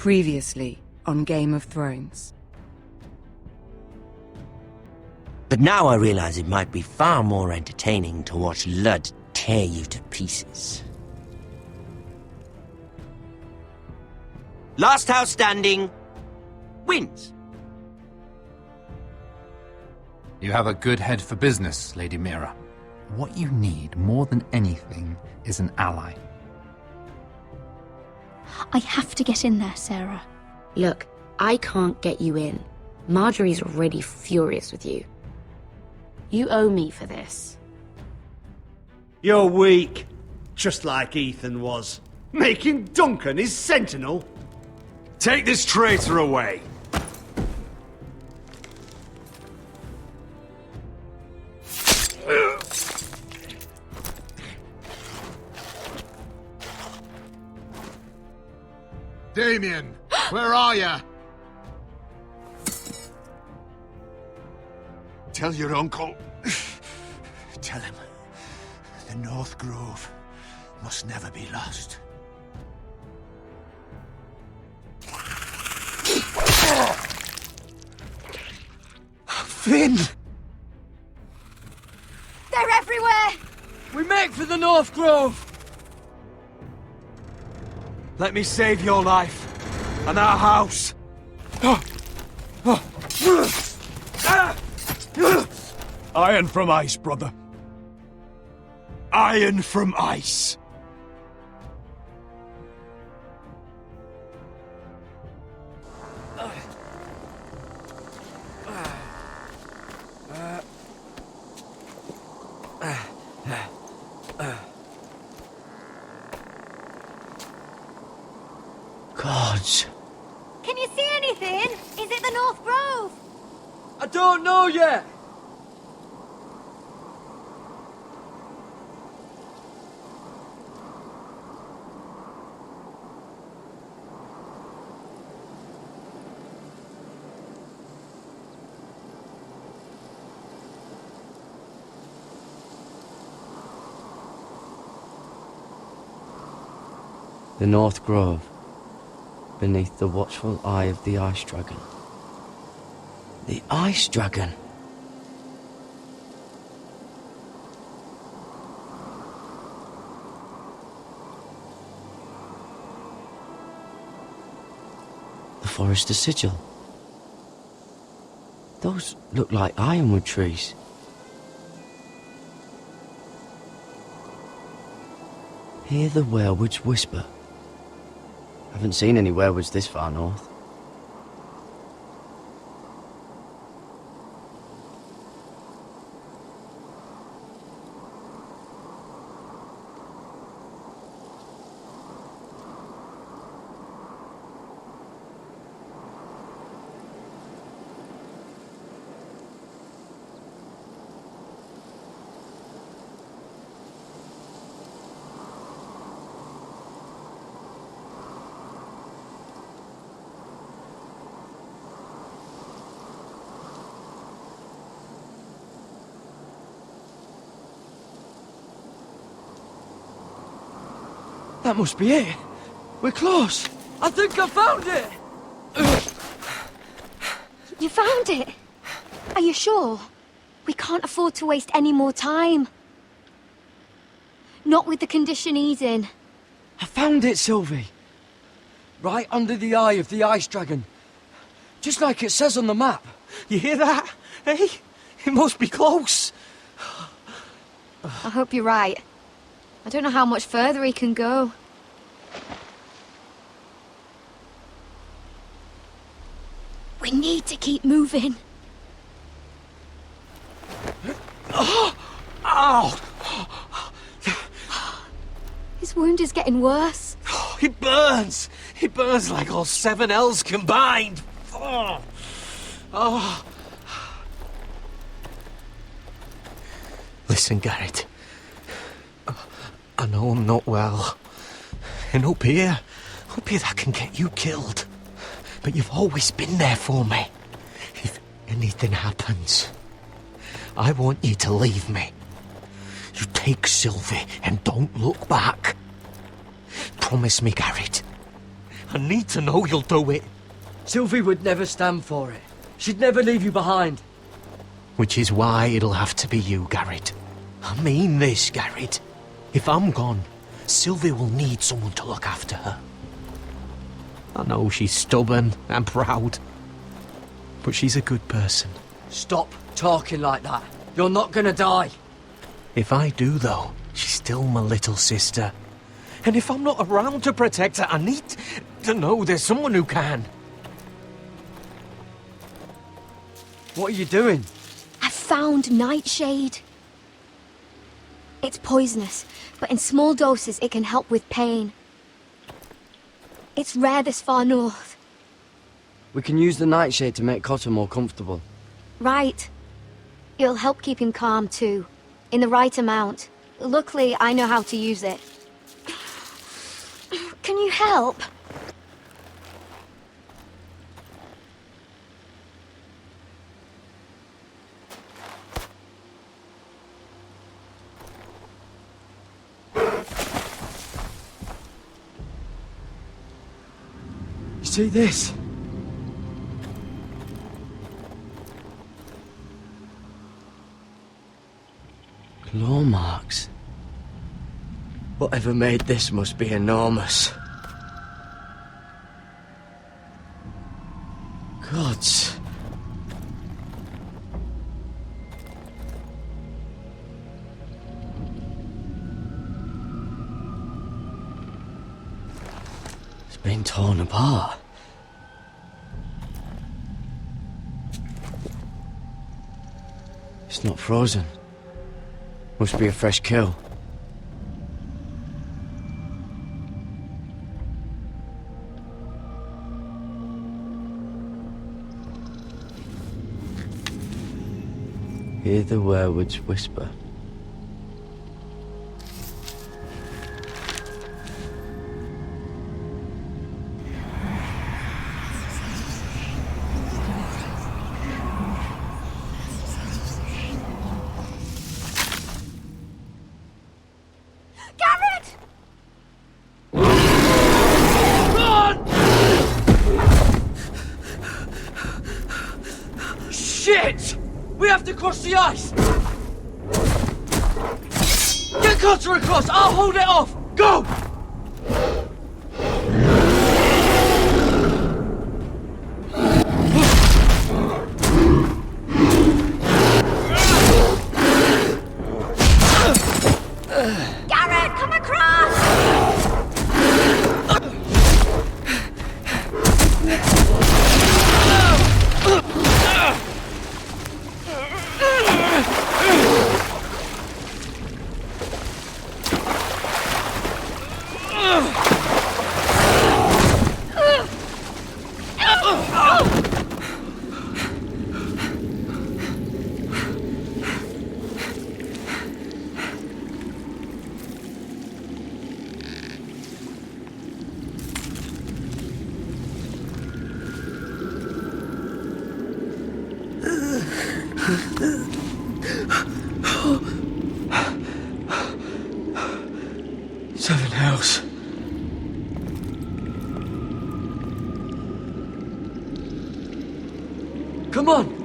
Previously on Game of Thrones. But now I realize it might be far more entertaining to watch Lud tear you to pieces. Last house standing wins. You have a good head for business, Lady Mira. What you need more than anything is an ally. I have to get in there, Sarah. Look, I can't get you in. Marjorie's already furious with you. You owe me for this. You're weak, just like Ethan was. Making Duncan his sentinel. Take this traitor away. Damien, where are ya? Tell your uncle. Tell him the North Grove must never be lost. Finn! They're everywhere! We make for the North Grove! Let me save your life and our house. Iron from ice, brother. Iron from ice. Gods. Can you see anything? Is it the North Grove? I don't know yet. The North Grove, beneath the watchful eye of the Ice Dragon. The Ice Dragon. The Forester Sigil. Those look like ironwood trees. Hear the werewoods whisper. Haven't seen any werewoods this far north. That must be it. We're close. I think I found it. You found it? Are you sure? We can't afford to waste any more time. Not with the condition he's in. I found it, Sylvie. Right under the eye of the Ice Dragon. Just like it says on the map. You hear that? Hey? It must be close. I hope you're right. I don't know how much further he can go. We need to keep moving. Ow! His wound is getting worse. It burns! It burns like all 7 L's combined! Oh. Oh. Listen, Garrett. I know I'm not well. And up here that can get you killed. But you've always been there for me. If anything happens, I want you to leave me. You take Sylvie and don't look back. Promise me, Garrett. I need to know you'll do it. Sylvie would never stand for it. She'd never leave you behind. Which is why it'll have to be you, Garrett. I mean this, Garrett. If I'm gone, Sylvie will need someone to look after her. I know she's stubborn and proud, but she's a good person. Stop talking like that. You're not gonna die. If I do, though, she's still my little sister. And if I'm not around to protect her, I need to know there's someone who can. What are you doing? I've found nightshade. It's poisonous, but in small doses it can help with pain. It's rare this far north. We can use the nightshade to make Cotter more comfortable. Right. It'll help keep him calm too, in the right amount. Luckily, I know how to use it. Can you help? See this? Claw marks. Whatever made this must be enormous. Gods. It's been torn apart. It's not frozen. Must be a fresh kill. Hear the werewolves whisper. Shit! We have to cross the ice! Get Cotter across! I'll hold it off! Go! Garrett, come across! Seven hells. Come on!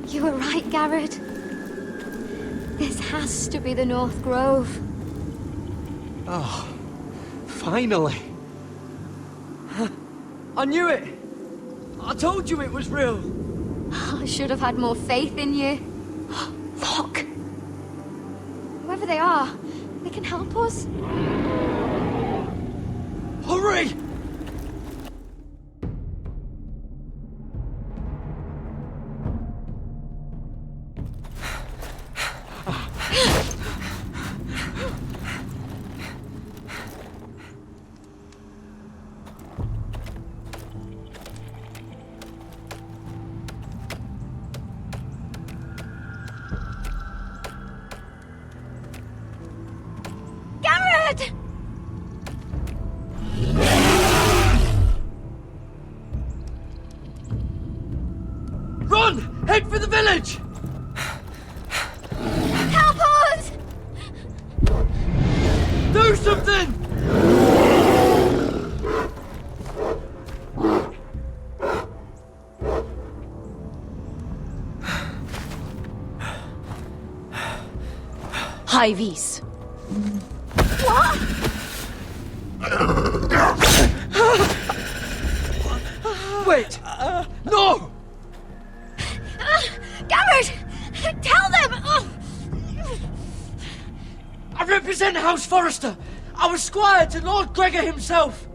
You were right, Garrett. This has to be the North Grove. Oh, finally. I knew it! I told you it was real! I should have had more faith in you. Look! Whoever they are, they can help us. Hurry! God! Run! Head for the village! Help us! Do something! High vis. What? Wait! No! Garrett! Tell them! I represent House Forrester. I was squire to Lord Gregor himself.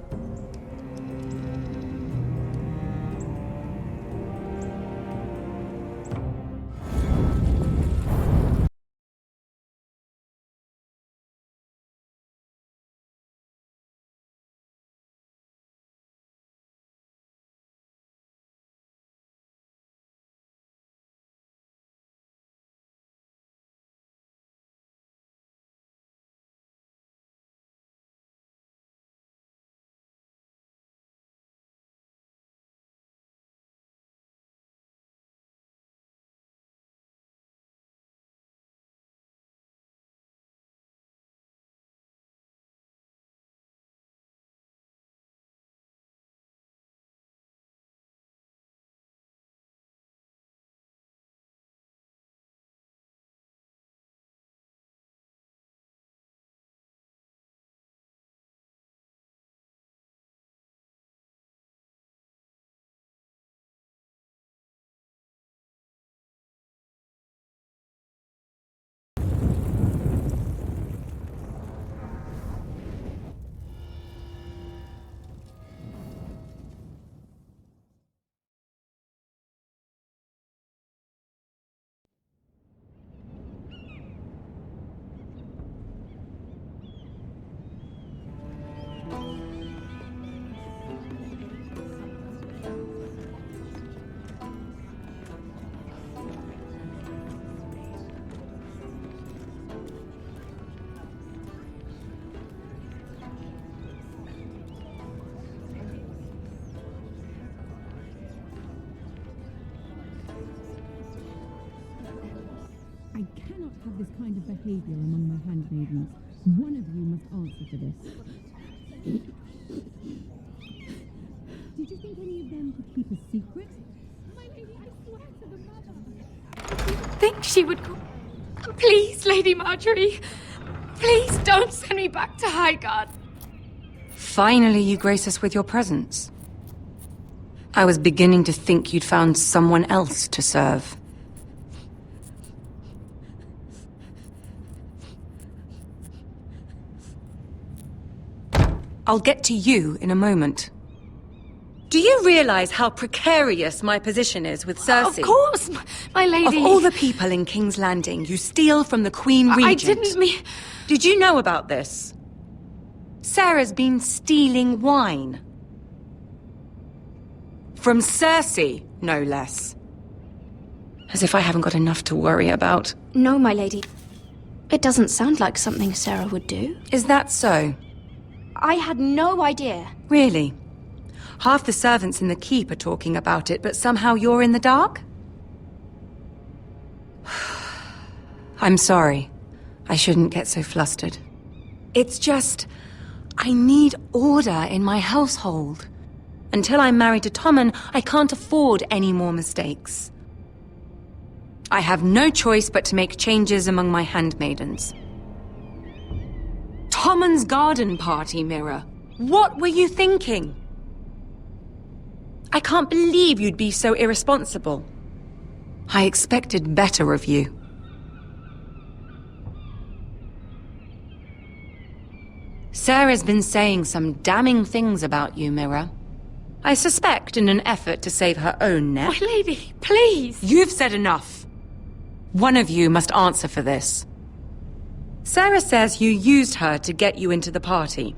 I cannot have this kind of behavior among my handmaidens. One of you must answer for this. Did you think any of them could keep a secret? My lady, I swear to the mother. Think she would go. Please, Lady Marjorie. Please don't send me back to Highgarden. Finally, you grace us with your presence. I was beginning to think you'd found someone else to serve. I'll get to you in a moment. Do you realize how precarious my position is with Cersei? Of course, my lady. Of all the people in King's Landing, you steal from the Queen Regent. I didn't mean... Did you know about this? Sarah's been stealing wine. From Cersei, no less. As if I haven't got enough to worry about. No, my lady. It doesn't sound like something Sarah would do. Is that so? I had no idea. Really? Half the servants in the keep are talking about it, but somehow you're in the dark? I'm sorry. I shouldn't get so flustered. It's just... I need order in my household. Until I'm married to Tommen, I can't afford any more mistakes. I have no choice but to make changes among my handmaidens. Tommen's garden party, Mira. What were you thinking? I can't believe you'd be so irresponsible. I expected better of you. Sarah's been saying some damning things about you, Mira. I suspect in an effort to save her own neck. My lady, please. You've said enough. One of you must answer for this. Sarah says you used her to get you into the party.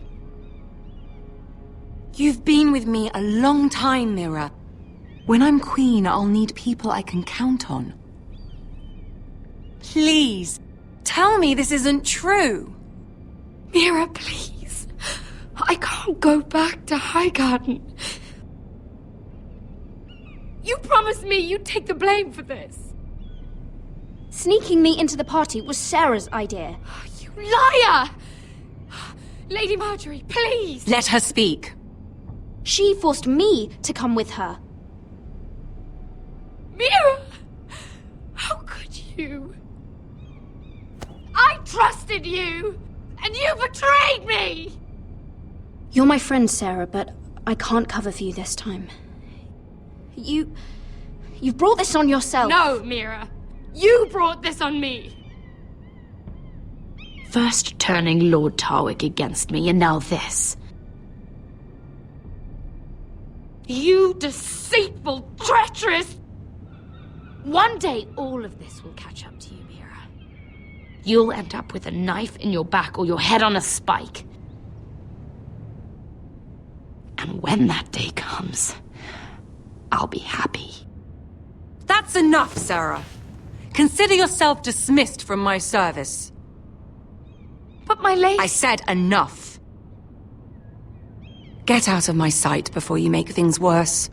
You've been with me a long time, Mira. When I'm queen, I'll need people I can count on. Please, tell me this isn't true. Mira, please. I can't go back to Highgarden. You promised me you'd take the blame for this. Sneaking me into the party was Sarah's idea. You liar! Lady Marjorie, please! Let her speak. She forced me to come with her. Mira! How could you? I trusted you! And you betrayed me! You're my friend, Sarah, but I can't cover for you this time. You've brought this on yourself. No, Mira. You brought this on me. First turning Lord Tarwick against me, and now this. You deceitful, treacherous... One day, all of this will catch up to you, Mira. You'll end up with a knife in your back or your head on a spike. And when that day comes, I'll be happy. That's enough, Sarah. Consider yourself dismissed from my service. But my lady... I said enough. Get out of my sight before you make things worse.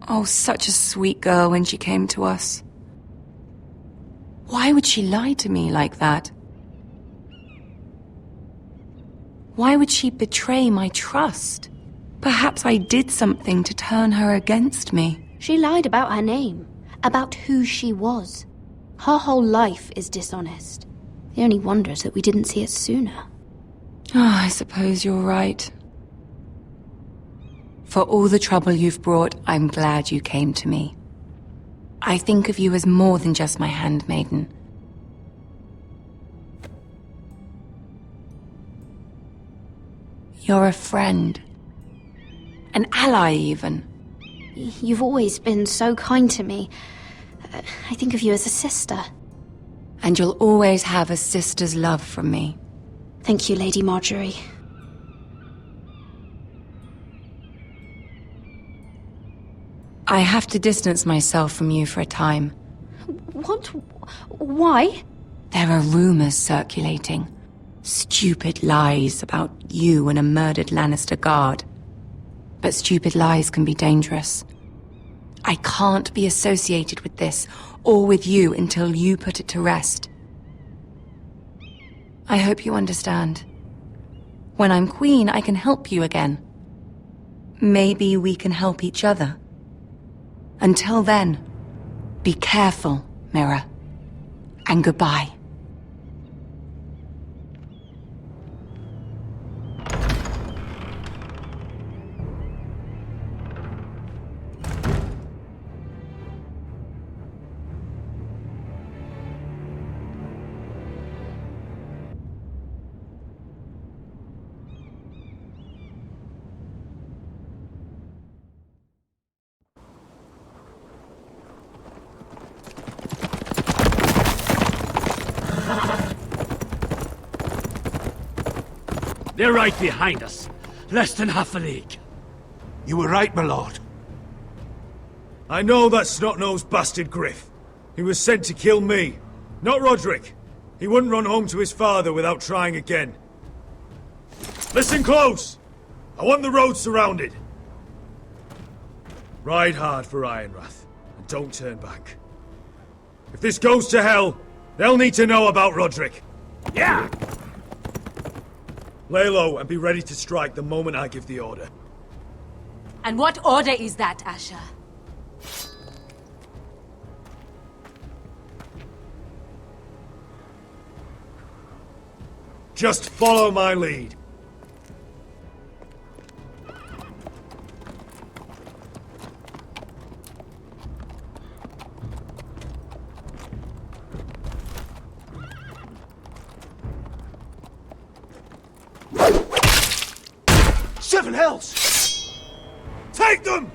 Oh, such a sweet girl when she came to us. Why would she lie to me like that? Why would she betray my trust? Perhaps I did something to turn her against me. She lied about her name, about who she was. Her whole life is dishonest. The only wonder is that we didn't see it sooner. Oh, I suppose you're right. For all the trouble you've brought, I'm glad you came to me. I think of you as more than just my handmaiden. You're a friend. An ally, even. You've always been so kind to me. I think of you as a sister. And you'll always have a sister's love from me. Thank you, Lady Marjorie. I have to distance myself from you for a time. What? Why? There are rumors circulating. Stupid lies about you and a murdered Lannister guard. But stupid lies can be dangerous. I can't be associated with this, or with you, until you put it to rest. I hope you understand. When I'm queen, I can help you again. Maybe we can help each other. Until then, be careful, Mira. And goodbye. They're right behind us. Less than half a league. You were right, my lord. I know that snot-nosed bastard Griff. He was sent to kill me, not Roderick. He wouldn't run home to his father without trying again. Listen close! I want the road surrounded. Ride hard for Ironrath, and don't turn back. If this goes to hell, they'll need to know about Roderick. Yeah! Lay low and be ready to strike the moment I give the order. And what order is that, Asher? Just follow my lead. Seven hells! Take them!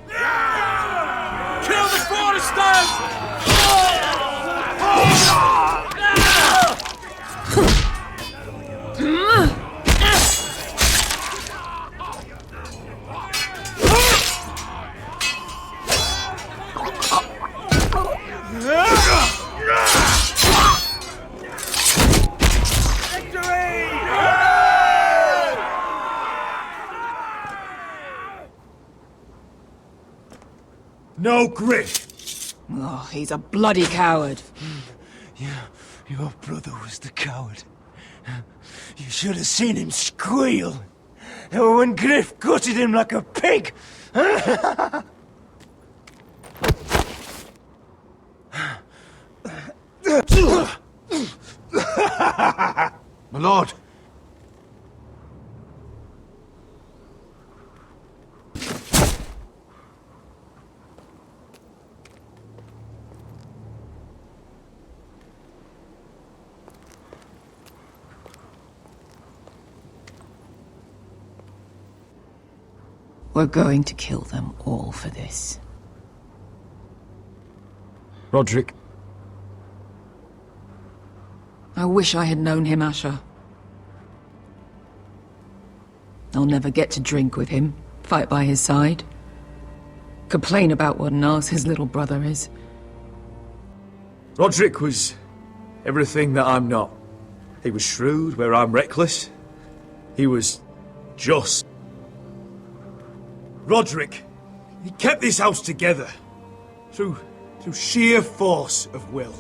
Kill the Foresters! No Griff! Oh, he's a bloody coward. Your brother was the coward. You should have seen him squeal when Griff gutted him like a pig. My lord. We're going to kill them all for this. Roderick. I wish I had known him, Asher. I'll never get to drink with him, fight by his side, complain about what an arse his little brother is. Roderick was everything that I'm not. He was shrewd where I'm reckless. He was just. Roderick, he kept this house together through sheer force of will.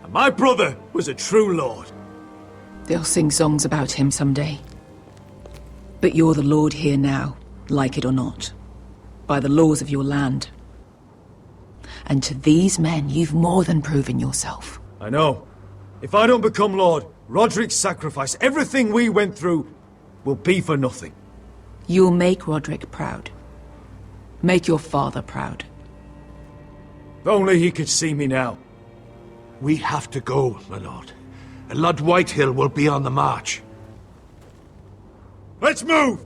And my brother was a true lord. They'll sing songs about him someday. But you're the lord here now, like it or not, by the laws of your land. And to these men, you've more than proven yourself. I know. If I don't become lord, Roderick's sacrifice, everything we went through, will be for nothing. You'll make Roderick proud. Make your father proud. If only he could see me now. We have to go, my lord. Lord Whitehill will be on the march. Let's move!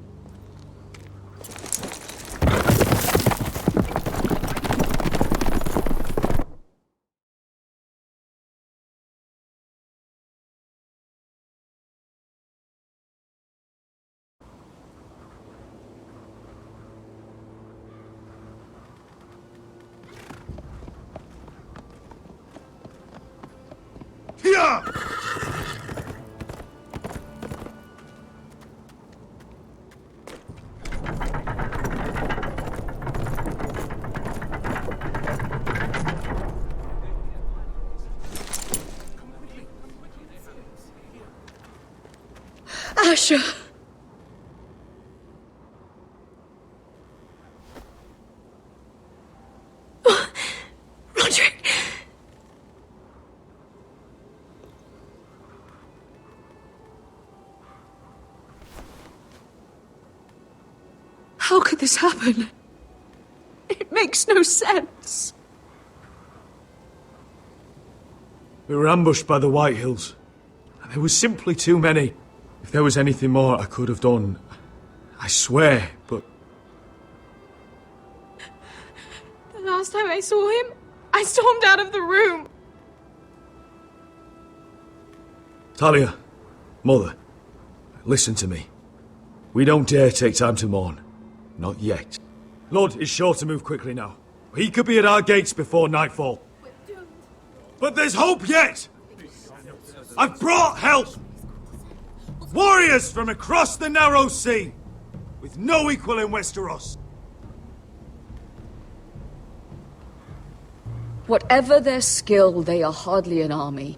Asher! Roderick! How could this happen? It makes no sense. We were ambushed by the Whitehills, and there was simply too many. If there was anything more I could have done, I swear, but... The last time I saw him, I stormed out of the room. Talia, Mother, listen to me. We don't dare take time to mourn. Not yet. Lord is sure to move quickly now. He could be at our gates before nightfall. But there's hope yet! I've brought help! Warriors from across the narrow sea, with no equal in Westeros. Whatever their skill, they are hardly an army.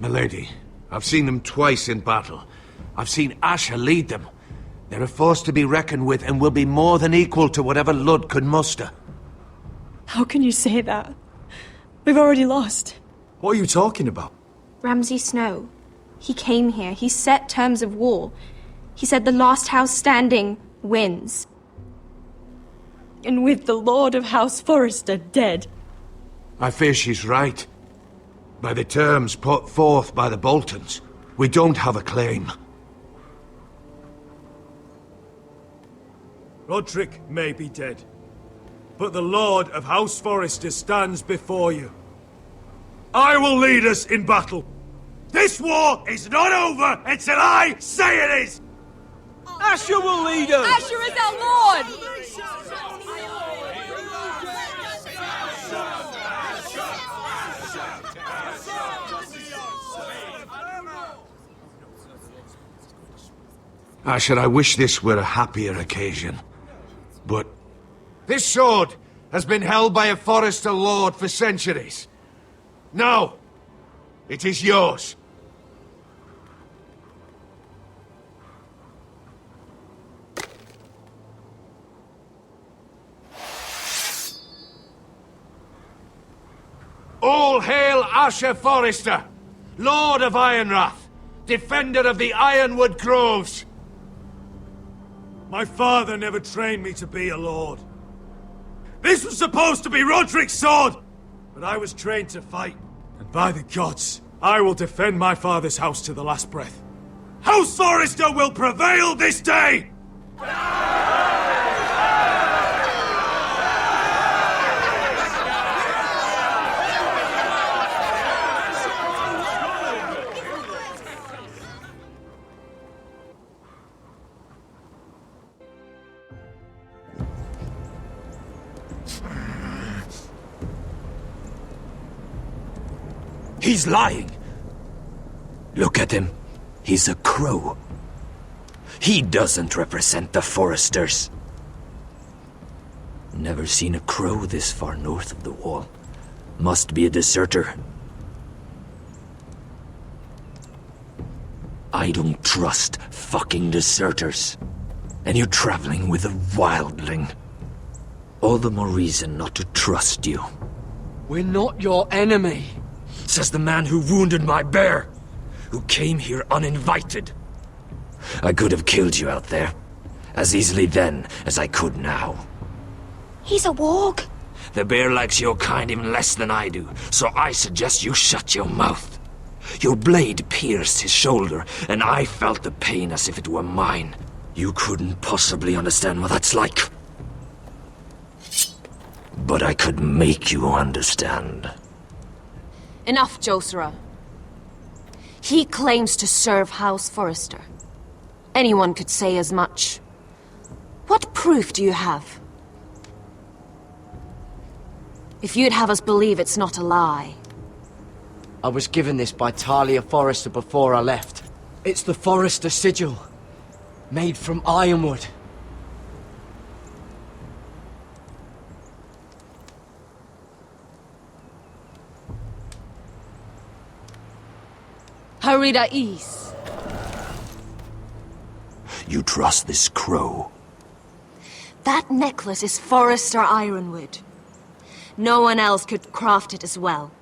Milady, I've seen them twice in battle. I've seen Asher lead them. They're a force to be reckoned with and will be more than equal to whatever Lud could muster. How can you say that? We've already lost. What are you talking about? Ramsay Snow. He came here. He set terms of war. He said the last house standing wins. And with the Lord of House Forrester dead. I fear she's right. By the terms put forth by the Boltons, we don't have a claim. Roderick may be dead, but the Lord of House Forrester stands before you. I will lead us in battle. This war is not over until I say it is! Asher will lead us! Asher is our Lord! Asher, I wish this were a happier occasion. But this sword has been held by a Forester lord for centuries. Now, it is yours. All hail Asher Forester, Lord of Ironrath, defender of the Ironwood Groves. My father never trained me to be a lord. This was supposed to be Roderick's sword, but I was trained to fight. And by the gods, I will defend my father's house to the last breath. House Forester will prevail this day! He's lying. Look at him. He's a crow. He doesn't represent the Foresters. Never seen a crow this far north of the wall. Must be a deserter. I don't trust fucking deserters. And you're traveling with a wildling. All the more reason not to trust you. We're not your enemy. Says the man who wounded my bear, who came here uninvited. I could have killed you out there, as easily then as I could now. He's a warg. The bear likes your kind even less than I do, so I suggest you shut your mouth. Your blade pierced his shoulder, and I felt the pain as if it were mine. You couldn't possibly understand what that's like. But I could make you understand. Enough, Josera. He claims to serve House Forester. Anyone could say as much. What proof do you have? If you'd have us believe it's not a lie. I was given this by Talia Forester before I left. It's the Forester sigil, made from ironwood. Harida East. You trust this crow? That necklace is Forester ironwood. No one else could craft it as well.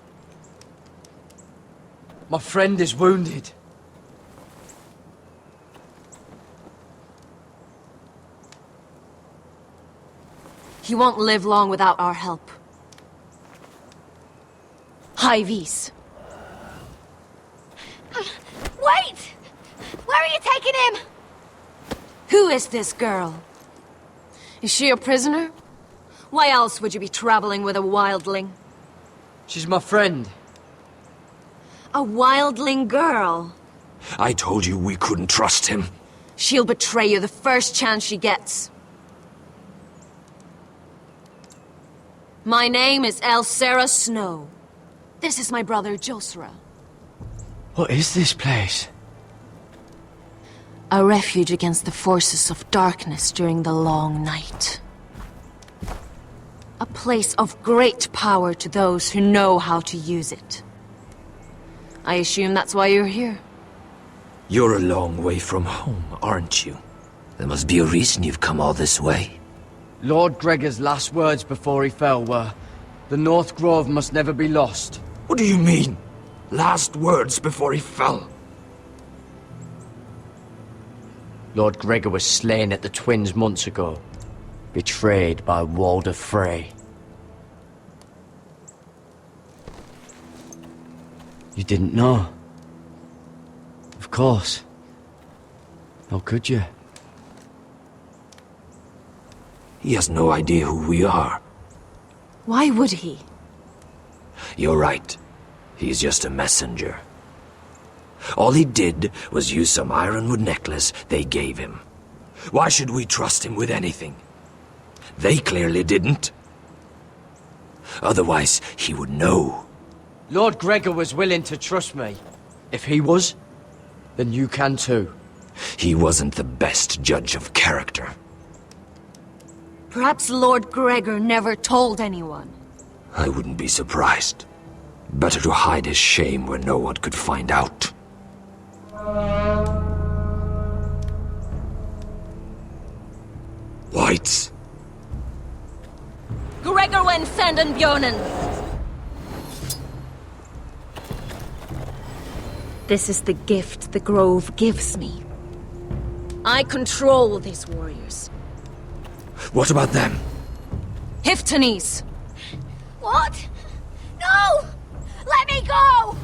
My friend is wounded. He won't live long without our help. High Vis. Wait! Where are you taking him? Who is this girl? Is she a prisoner? Why else would you be traveling with a wildling? She's my friend. A wildling girl? I told you we couldn't trust him. She'll betray you the first chance she gets. My name is Elsera Snow. This is my brother Josera. What is this place? A refuge against the forces of darkness during the long night. A place of great power to those who know how to use it. I assume that's why you're here. You're a long way from home, aren't you? There must be a reason you've come all this way. Lord Gregor's last words before he fell were, "The North Grove must never be lost." What do you mean? Last words before he fell? Lord Gregor was slain at the Twins months ago, betrayed by Walder Frey. You didn't know? Of course. How could you? He has no idea who we are. Why would he? You're right. He's just a messenger. All he did was use some ironwood necklace they gave him. Why should we trust him with anything? They clearly didn't. Otherwise, he would know. Lord Gregor was willing to trust me. If he was, then you can too. He wasn't the best judge of character. Perhaps Lord Gregor never told anyone. I wouldn't be surprised. Better to hide his shame where no one could find out. Lights. Gregor wen senden Björnen. This is the gift the Grove gives me. I control these warriors. What about them? Hiftanes. What? No! Let me go!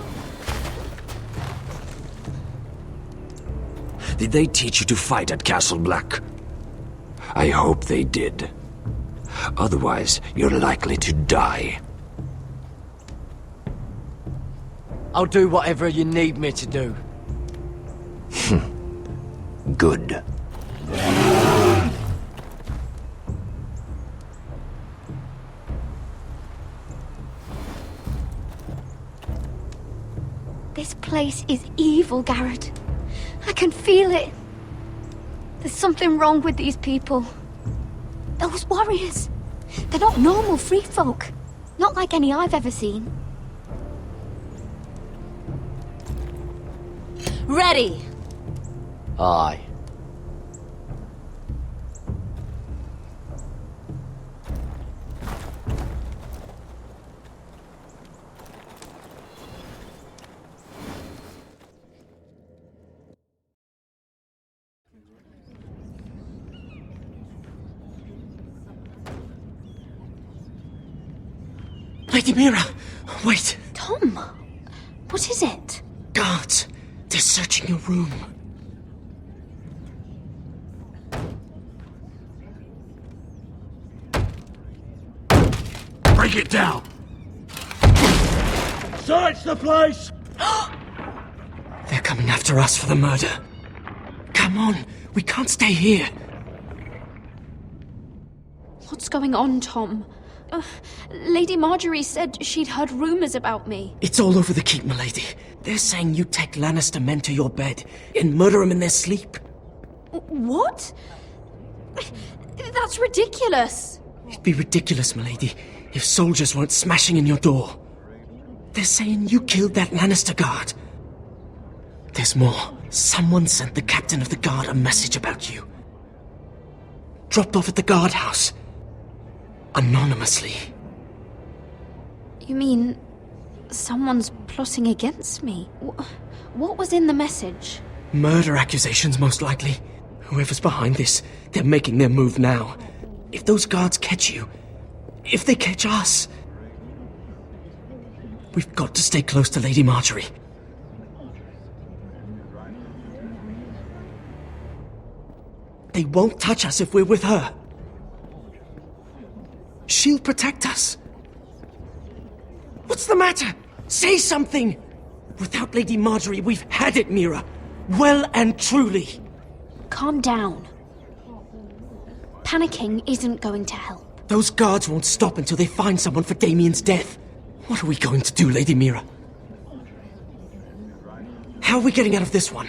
Did they teach you to fight at Castle Black? I hope they did. Otherwise, you're likely to die. I'll do whatever you need me to do. Good. This place is evil, Garrett. I can feel it. There's something wrong with these people. Those warriors. They're not normal free folk. Not like any I've ever seen. Ready! Aye. Lady Mira, wait. Tom, what is it? Guards, they're searching your room. Break it down! Search the place! They're coming after us for the murder. Come on, we can't stay here. What's going on, Tom? Lady Marjorie said she'd heard rumors about me. It's all over the keep, milady. They're saying you take Lannister men to your bed and murder them in their sleep. What? That's ridiculous. It'd be ridiculous, milady, if soldiers weren't smashing in your door. They're saying you killed that Lannister guard. There's more. Someone sent the captain of the guard a message about you. Dropped off at the guardhouse. Anonymously. You mean someone's plotting against me? What was in the message? Murder accusations, most likely. Whoever's behind this, they're making their move now. If those guards catch you, if they catch us, we've got to stay close to Lady Marjorie. They won't touch us if we're with her. She'll protect us. What's the matter? Say something! Without Lady Marjorie, we've had it, Mira. Well and truly. Calm down. Panicking isn't going to help. Those guards won't stop until they find someone for Damien's death. What are we going to do, Lady Mira? How are we getting out of this one?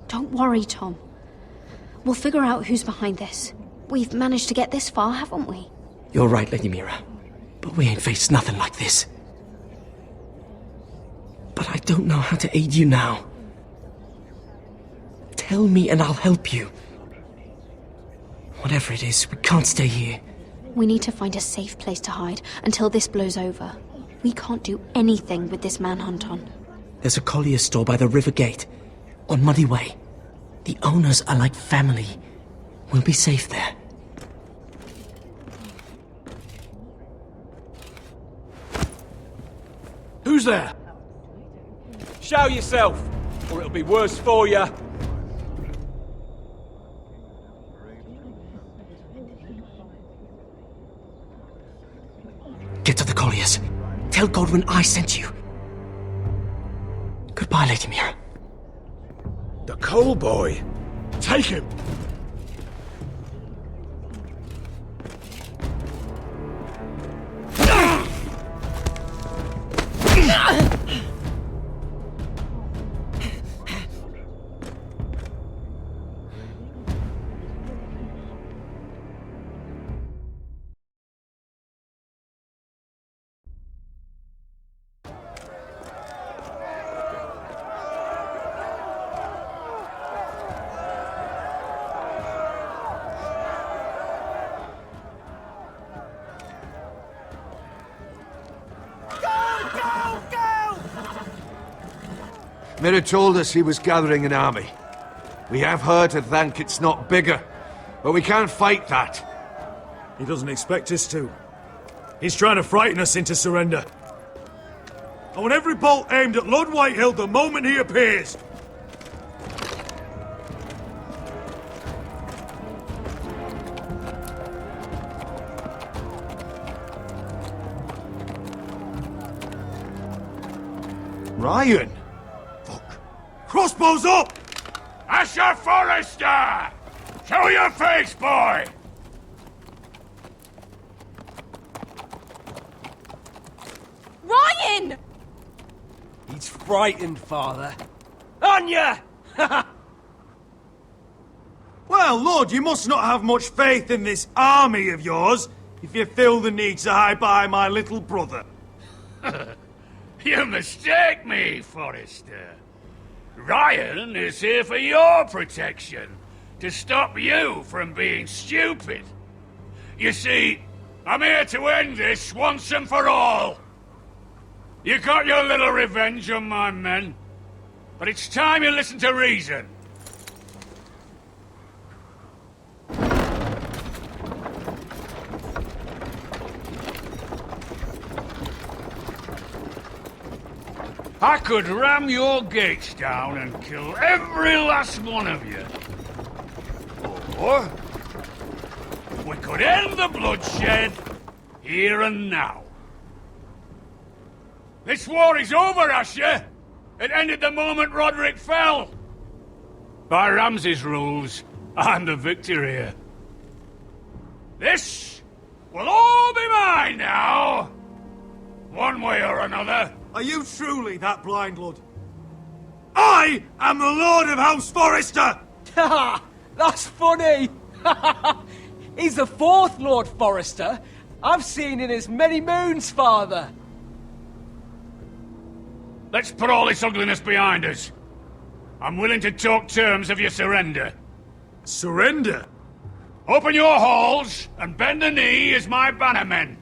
Don't worry, Tom. We'll figure out who's behind this. We've managed to get this far, haven't we? You're right, Lady Mira. But we ain't faced nothing like this. But I don't know how to aid you now. Tell me and I'll help you. Whatever it is, we can't stay here. We need to find a safe place to hide until this blows over. We can't do anything with this manhunt on. There's a collier's store by the river gate, on Muddy Way. The owners are like family. We'll be safe there. Who's there? Show yourself, or it'll be worse for you. Get to the colliers. Tell Godwin I sent you. Goodbye, Lady Mira. The coal boy. Take him. Mira told us he was gathering an army. We have her to thank it's not bigger, but we can't fight that. He doesn't expect us to. He's trying to frighten us into surrender. I want every bolt aimed at Lord Whitehill the moment he appears. Ryan! Fuck. Crossbows up! Asher Forrester! Show your face, boy! Ryan! He's frightened, Father. Anya! Well, Lord, you must not have much faith in this army of yours if you feel the need to hide behind my little brother. You mistake me, Forrester. Ryan is here for your protection, to stop you from being stupid. You see, I'm here to end this once and for all. You got your little revenge on my men, but it's time you listen to reason. I could ram your gates down and kill every last one of you. Or we could end the bloodshed here and now. This war is over, Asher. It ended the moment Roderick fell. By Ramsay's rules, I'm the victor here. This will all be mine now. One way or another. Are you truly that blind, Lord? I am the Lord of House Forrester! Ha! That's funny! He's the fourth Lord Forrester I've seen in as many moons, Father. Let's put all this ugliness behind us. I'm willing to talk terms of your surrender. Surrender? Open your halls and bend the knee as my bannermen.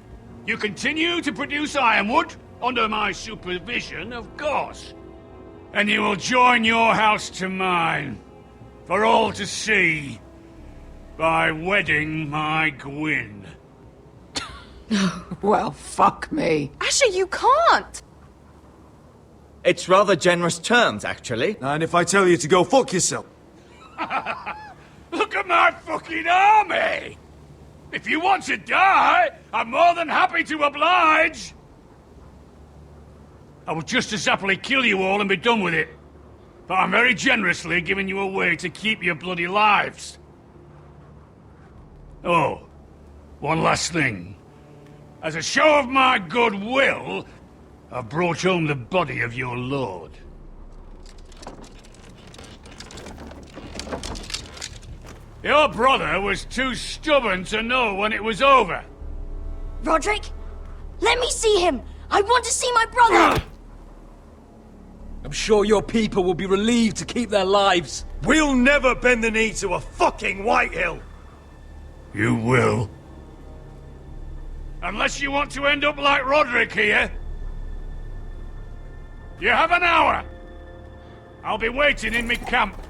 You continue to produce ironwood, under my supervision, of course. And you will join your house to mine, for all to see, by wedding my Gwyn. Well, fuck me. Asher, you can't! It's rather generous terms, actually. And if I tell you to go fuck yourself? Look at my fucking army! If you want to die, I'm more than happy to oblige! I would just as happily kill you all and be done with it. But I'm very generously giving you a way to keep your bloody lives. Oh, one last thing. As a show of my goodwill, I've brought home the body of your lord. Your brother was too stubborn to know when it was over. Roderick, let me see him! I want to see my brother! I'm sure your people will be relieved to keep their lives. We'll never bend the knee to a fucking Whitehill! You will. Unless you want to end up like Roderick here. You have an hour. I'll be waiting in my camp.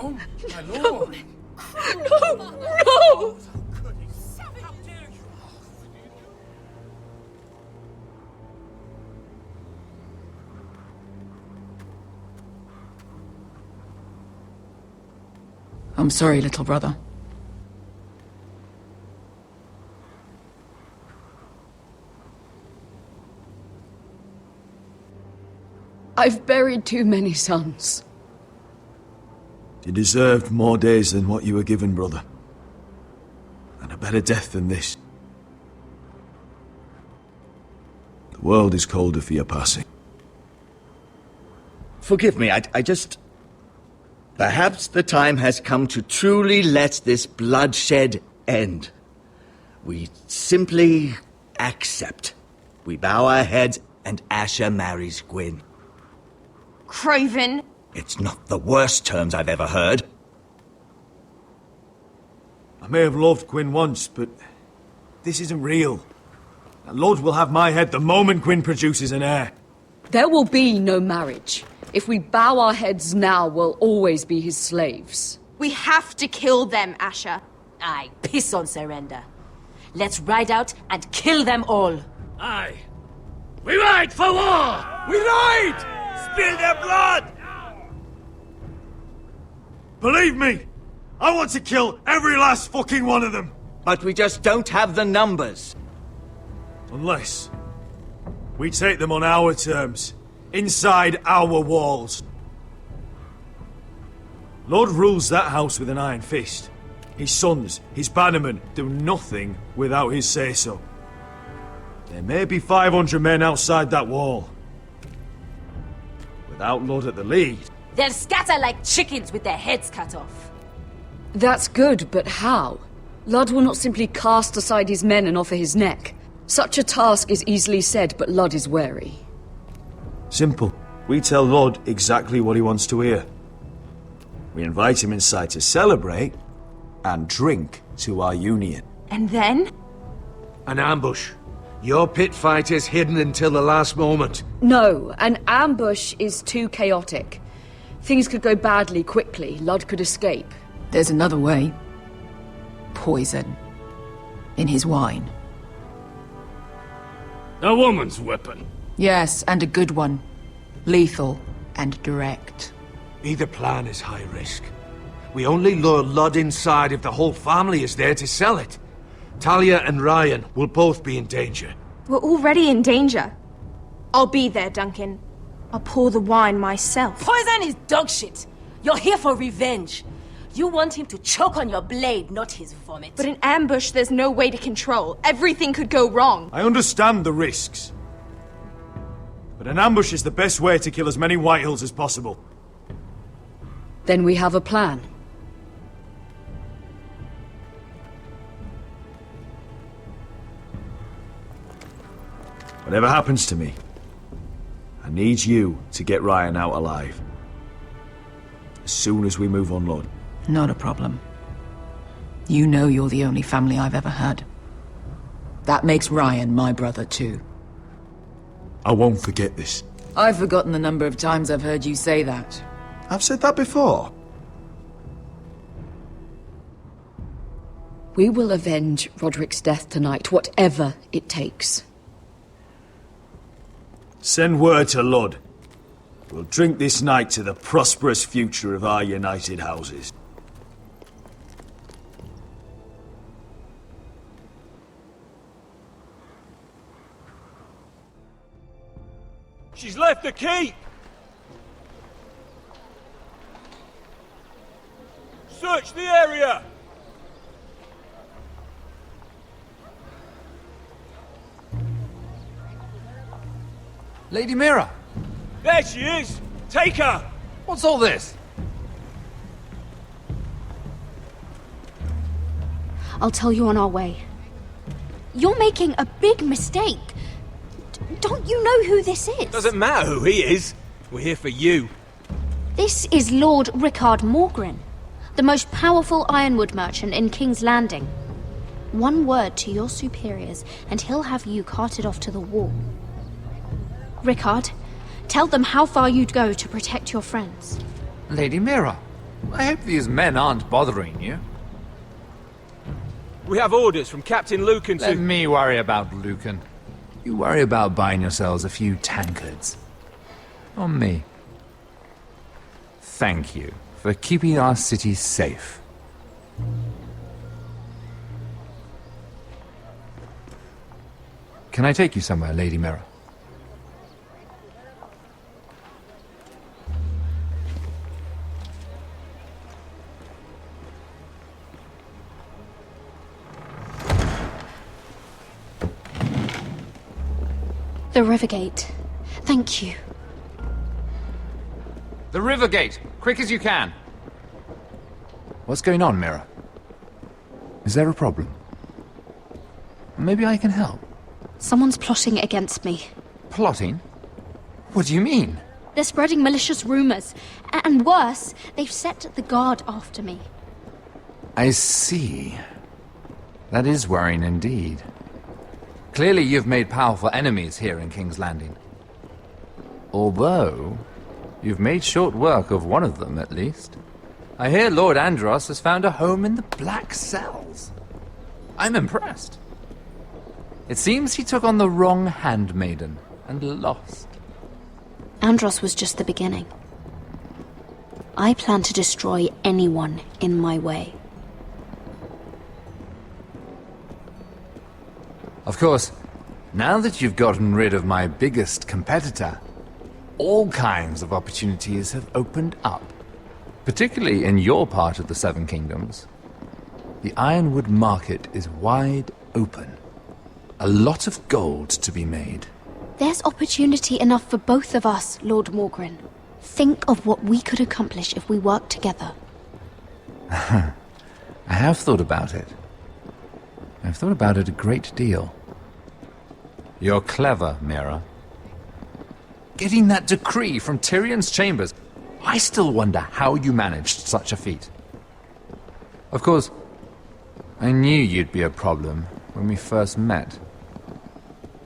Oh, my lord! No! I'm sorry, little brother. I've buried too many sons. You deserved more days than what you were given, brother. And a better death than this. The world is colder for your passing. Forgive me, I just... Perhaps the time has come to truly let this bloodshed end. We simply accept. We bow our heads and Asher marries Gwyn. Craven! It's not the worst terms I've ever heard. I may have loved Gwyn once, but this isn't real. And Lord will have my head the moment Gwyn produces an heir. There will be no marriage. If we bow our heads now, we'll always be his slaves. We have to kill them, Asher. Aye, piss on surrender. Let's ride out and kill them all. Aye. We ride for war! We ride! Spill their blood! Believe me, I want to kill every last fucking one of them. But we just don't have the numbers. Unless we take them on our terms, inside our walls. Lord rules that house with an iron fist. His sons, his bannermen, do nothing without his say-so. There may be 500 men outside that wall. Without Lord at the lead... They'll scatter like chickens with their heads cut off. That's good, but how? Lud will not simply cast aside his men and offer his neck. Such a task is easily said, but Lud is wary. Simple. We tell Lord exactly what he wants to hear. We invite him inside to celebrate and drink to our union. And then? An ambush. Your pit fight is hidden until the last moment. No, an ambush is too chaotic. Things could go badly quickly. Lud could escape. There's another way. Poison. In his wine. A woman's weapon. Yes, and a good one. Lethal and direct. Either plan is high risk. We only lure Lud inside if the whole family is there to sell it. Talia and Ryan will both be in danger. We're already in danger. I'll be there, Duncan. I'll pour the wine myself. Poison is dog shit. You're here for revenge. You want him to choke on your blade, not his vomit. But in ambush, there's no way to control. Everything could go wrong. I understand the risks. But an ambush is the best way to kill as many Whitehills as possible. Then we have a plan. Whatever happens to me, I need you to get Ryan out alive. As soon as we move on, Lord. Not a problem. You know you're the only family I've ever had. That makes Ryan my brother too. I won't forget this. I've forgotten the number of times I've heard you say that. I've said that before. We will avenge Roderick's death tonight, whatever it takes. Send word to Lud. We'll drink this night to the prosperous future of our united houses. She's left the keep! Search the area! Lady Mira! There she is! Take her! What's all this? I'll tell you on our way. You're making a big mistake. Don't you know who this is? Doesn't matter who he is. We're here for you. This is Lord Rickard Morgren, the most powerful ironwood merchant in King's Landing. One word to your superiors, and he'll have you carted off to the wall. Rickard, tell them how far you'd go to protect your friends. Lady Mira, I hope these men aren't bothering you. We have orders from Captain Lucan to... Let me worry about Lucan. You worry about buying yourselves a few tankards. On me. Thank you for keeping our city safe Can I take you somewhere, Lady Mira? The Rivergate. Thank you. The river gate! Quick as you can! What's going on, Mira? Is there a problem? Maybe I can help. Someone's plotting against me. Plotting? What do you mean? They're spreading malicious rumors. And worse, they've set the guard after me. I see. That is worrying indeed. Clearly you've made powerful enemies here in King's Landing. Although, you've made short work of one of them, at least. I hear Lord Andros has found a home in the Black Cells. I'm impressed. It seems he took on the wrong handmaiden and lost. Andros was just the beginning. I plan to destroy anyone in my way. Of course, now that you've gotten rid of my biggest competitor, all kinds of opportunities have opened up. Particularly in your part of the Seven Kingdoms. The Ironwood market is wide open. A lot of gold to be made. There's opportunity enough for both of us, Lord Morgren. Think of what we could accomplish if we worked together. I have thought about it. I've thought about it a great deal. You're clever, Mira. Getting that decree from Tyrion's chambers, I still wonder how you managed such a feat. Of course, I knew you'd be a problem when we first met.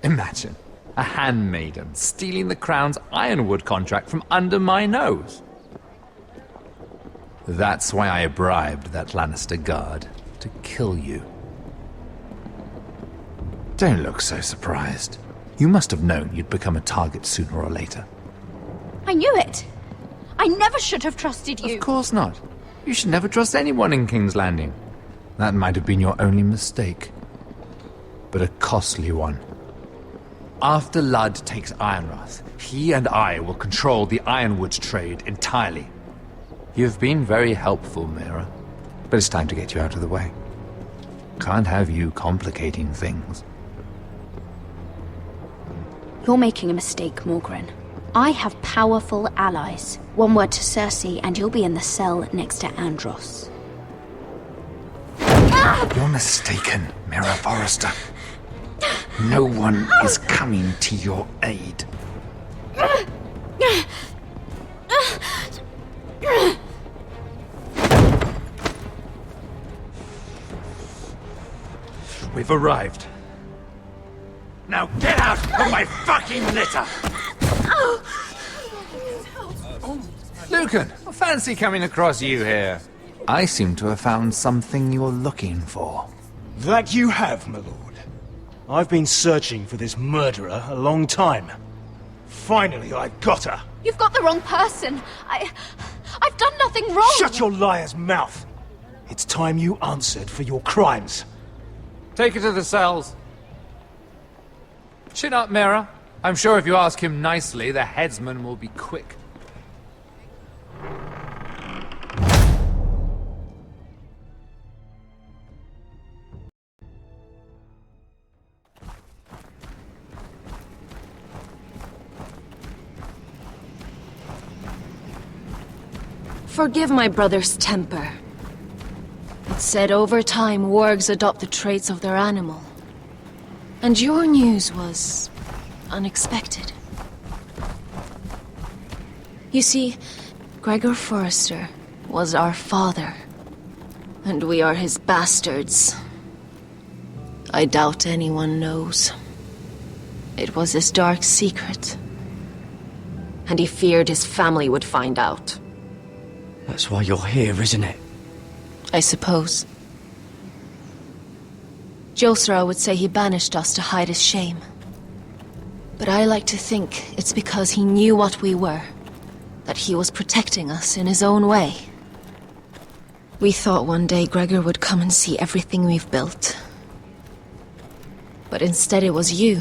Imagine a handmaiden stealing the crown's Ironwood contract from under my nose. That's why I bribed that Lannister guard to kill you. Don't look so surprised. You must have known you'd become a target sooner or later. I knew it! I never should have trusted you! Of course not. You should never trust anyone in King's Landing. That might have been your only mistake. But a costly one. After Ludd takes Ironrath, he and I will control the Ironwood trade entirely. You've been very helpful, Mira. But it's time to get you out of the way. Can't have you complicating things. You're making a mistake, Morgren. I have powerful allies. One word to Cersei and you'll be in the cell next to Andros. You're mistaken, Mira Forrester. No one is coming to your aid. We've arrived. Now get out of my fucking litter! Lucan, I fancy coming across you here. I seem to have found something you're looking for. That you have, my lord. I've been searching for this murderer a long time. Finally, I've got her. You've got the wrong person. I've done nothing wrong. Shut your liar's mouth. It's time you answered for your crimes. Take her to the cells. Chin up, Mira. I'm sure if you ask him nicely, the headsman will be quick. Forgive my brother's temper. It's said over time wargs adopt the traits of their animal. And your news was unexpected. You see, Gregor Forrester was our father, and we are his bastards. I doubt anyone knows. It was his dark secret, and he feared his family would find out. That's why you're here, isn't it? I suppose. Josra would say he banished us to hide his shame. But I like to think it's because he knew what we were, that he was protecting us in his own way. We thought one day Gregor would come and see everything we've built. But instead it was you.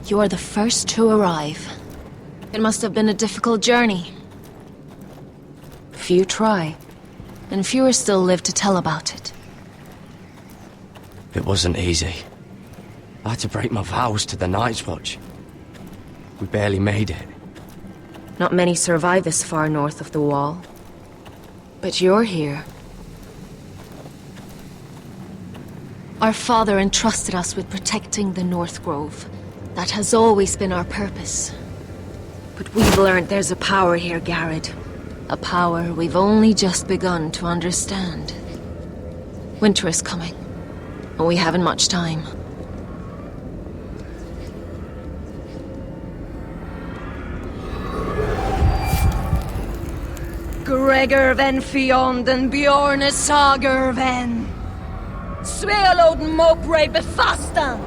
You are the first to arrive. It must have been a difficult journey. Few try, and fewer still live to tell about it. It wasn't easy. I had to break my vows to the Night's Watch. We barely made it. Not many survive this far north of the Wall. But you're here. Our father entrusted us with protecting the North Grove. That has always been our purpose. But we've learned there's a power here, Garrett. A power we've only just begun to understand. Winter is coming, and we haven't much time. Gregor ven Fionden Bjorne Sager ven Svealoden Mopre befastan.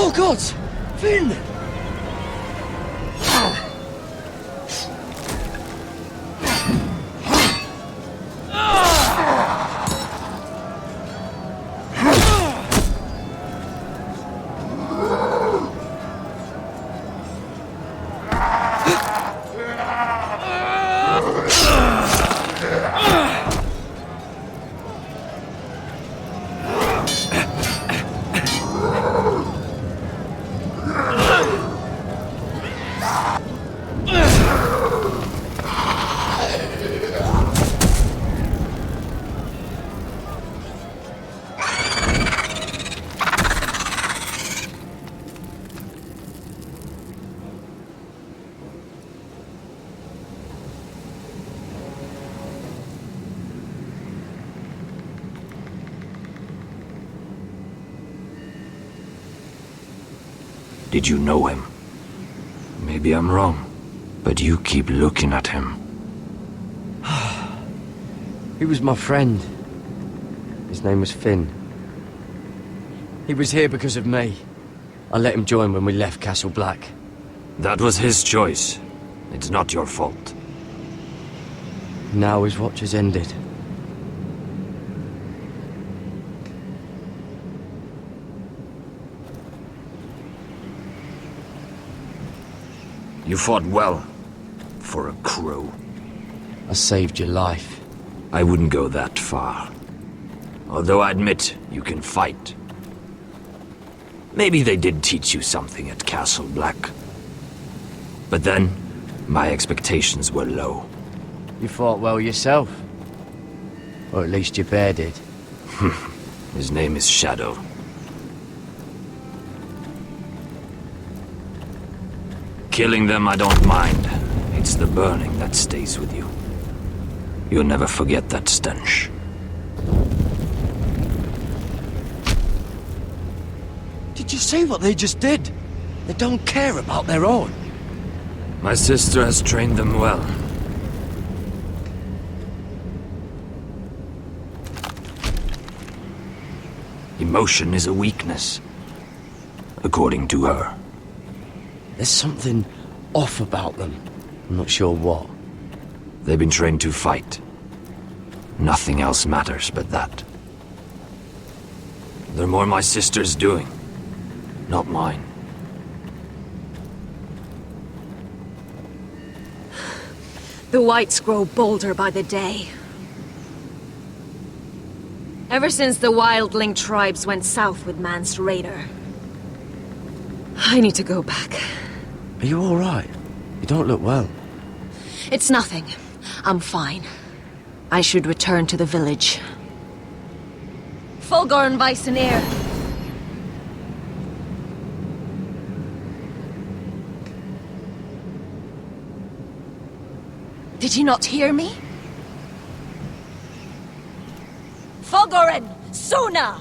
Oh God! Finn! Did you know him? Maybe I'm wrong, but you keep looking at him. He was my friend. His name was Finn. He was here because of me. I let him join when we left Castle Black. That was his choice. It's not your fault. Now his watch has ended. You fought well, for a crow. I saved your life. I wouldn't go that far. Although I admit you can fight. Maybe they did teach you something at Castle Black. But then, my expectations were low. You fought well yourself. Or at least your bear did. His name is Shadow. Killing them I don't mind. It's the burning that stays with you. You'll never forget that stench. Did you see what they just did? They don't care about their own. My sister has trained them well. Emotion is a weakness, according to her. There's something off about them. I'm not sure what. They've been trained to fight. Nothing else matters but that. They're more my sister's doing, not mine. The whites grow bolder by the day. Ever since the wildling tribes went south with Mance Raider. I need to go back. Are you all right? You don't look well. It's nothing. I'm fine. I should return to the village. Fulgorn Weisseneer. Did you not hear me? Fulgorn! Suna!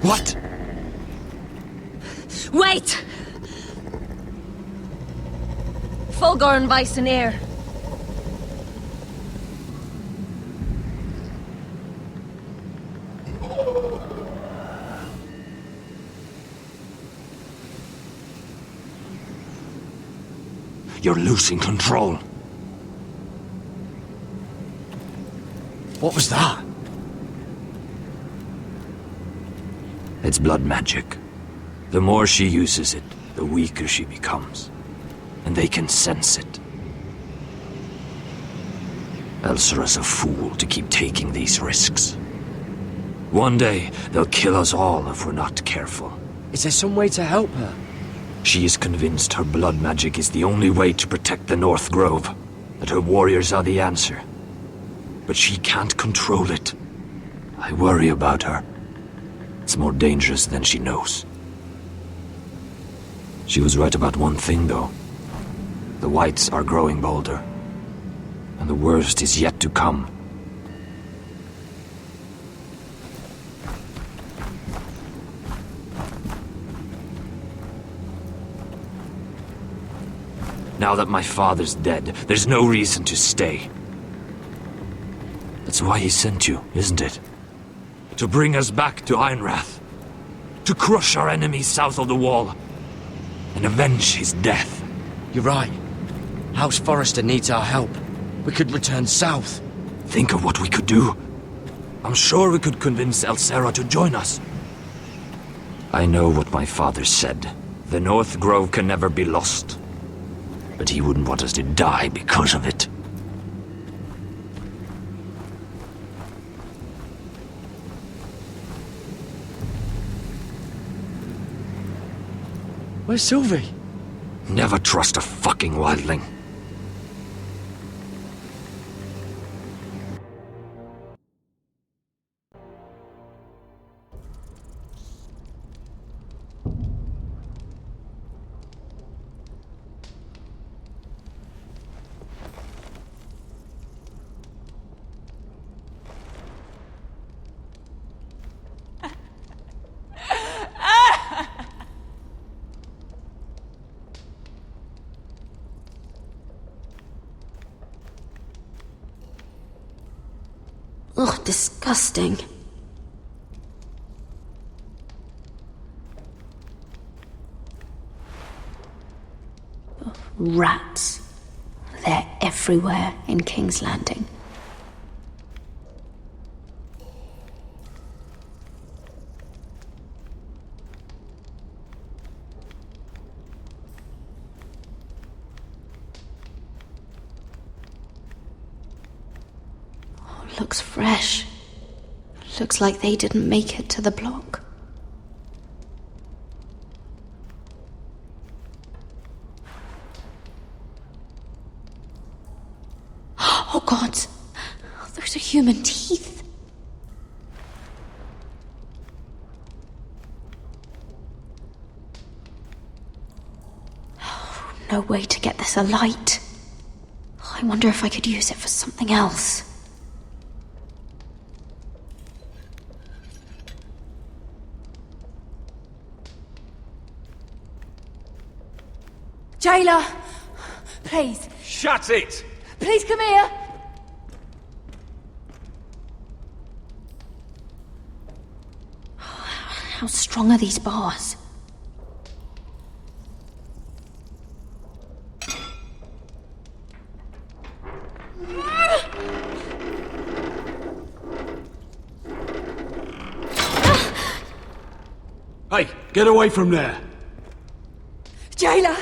What? Wait! Fulgorn Weisseneer. You're losing control. What was that? It's blood magic. The more she uses it, the weaker she becomes. And they can sense it. Elsera's a fool to keep taking these risks. One day, they'll kill us all if we're not careful. Is there some way to help her? She is convinced her blood magic is the only way to protect the North Grove, that her warriors are the answer. But she can't control it. I worry about her. It's more dangerous than she knows. She was right about one thing, though. The whites are growing bolder. And the worst is yet to come. Now that my father's dead, there's no reason to stay. That's why he sent you, isn't it? To bring us back to Ironrath. To crush our enemies south of the wall. And avenge his death. You're right. House Forrester needs our help. We could return south. Think of what we could do. I'm sure we could convince Elsera to join us. I know what my father said. The North Grove can never be lost. But he wouldn't want us to die because of it. Where's Sylvie? Never trust a fucking wildling. Ugh, disgusting. Rats. They're everywhere in King's Landing. Looks fresh. Looks like they didn't make it to the block. Oh, God. Those are human teeth. Oh, no way to get this alight. I wonder if I could use it for something else. Jailer! Please. Shut it! Please come here! How strong are these bars? Hey, get away from there! Jailer!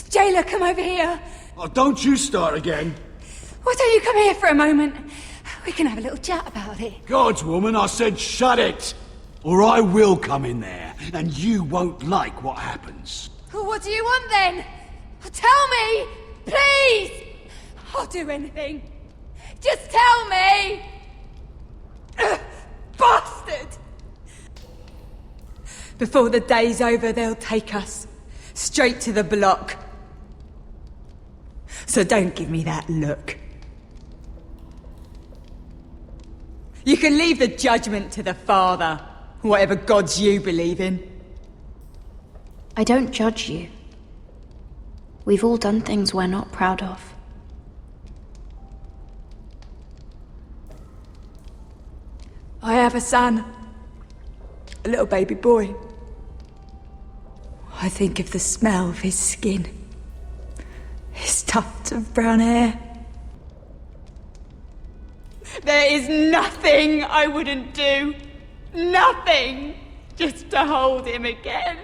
Jailer, come over here! Oh, don't you start again! Why don't you come here for a moment? We can have a little chat about it. Gods, woman, I said shut it! Or I will come in there, and you won't like what happens. Well, what do you want then? Tell me! Please! I'll do anything. Just tell me! Bastard! Before the day's over, they'll take us straight to the block. So don't give me that look. You can leave the judgment to the Father, whatever gods you believe in. I don't judge you. We've all done things we're not proud of. I have a son. A little baby boy. I think of the smell of his skin. His tuft of brown hair. There is nothing I wouldn't do. Nothing! Just to hold him again.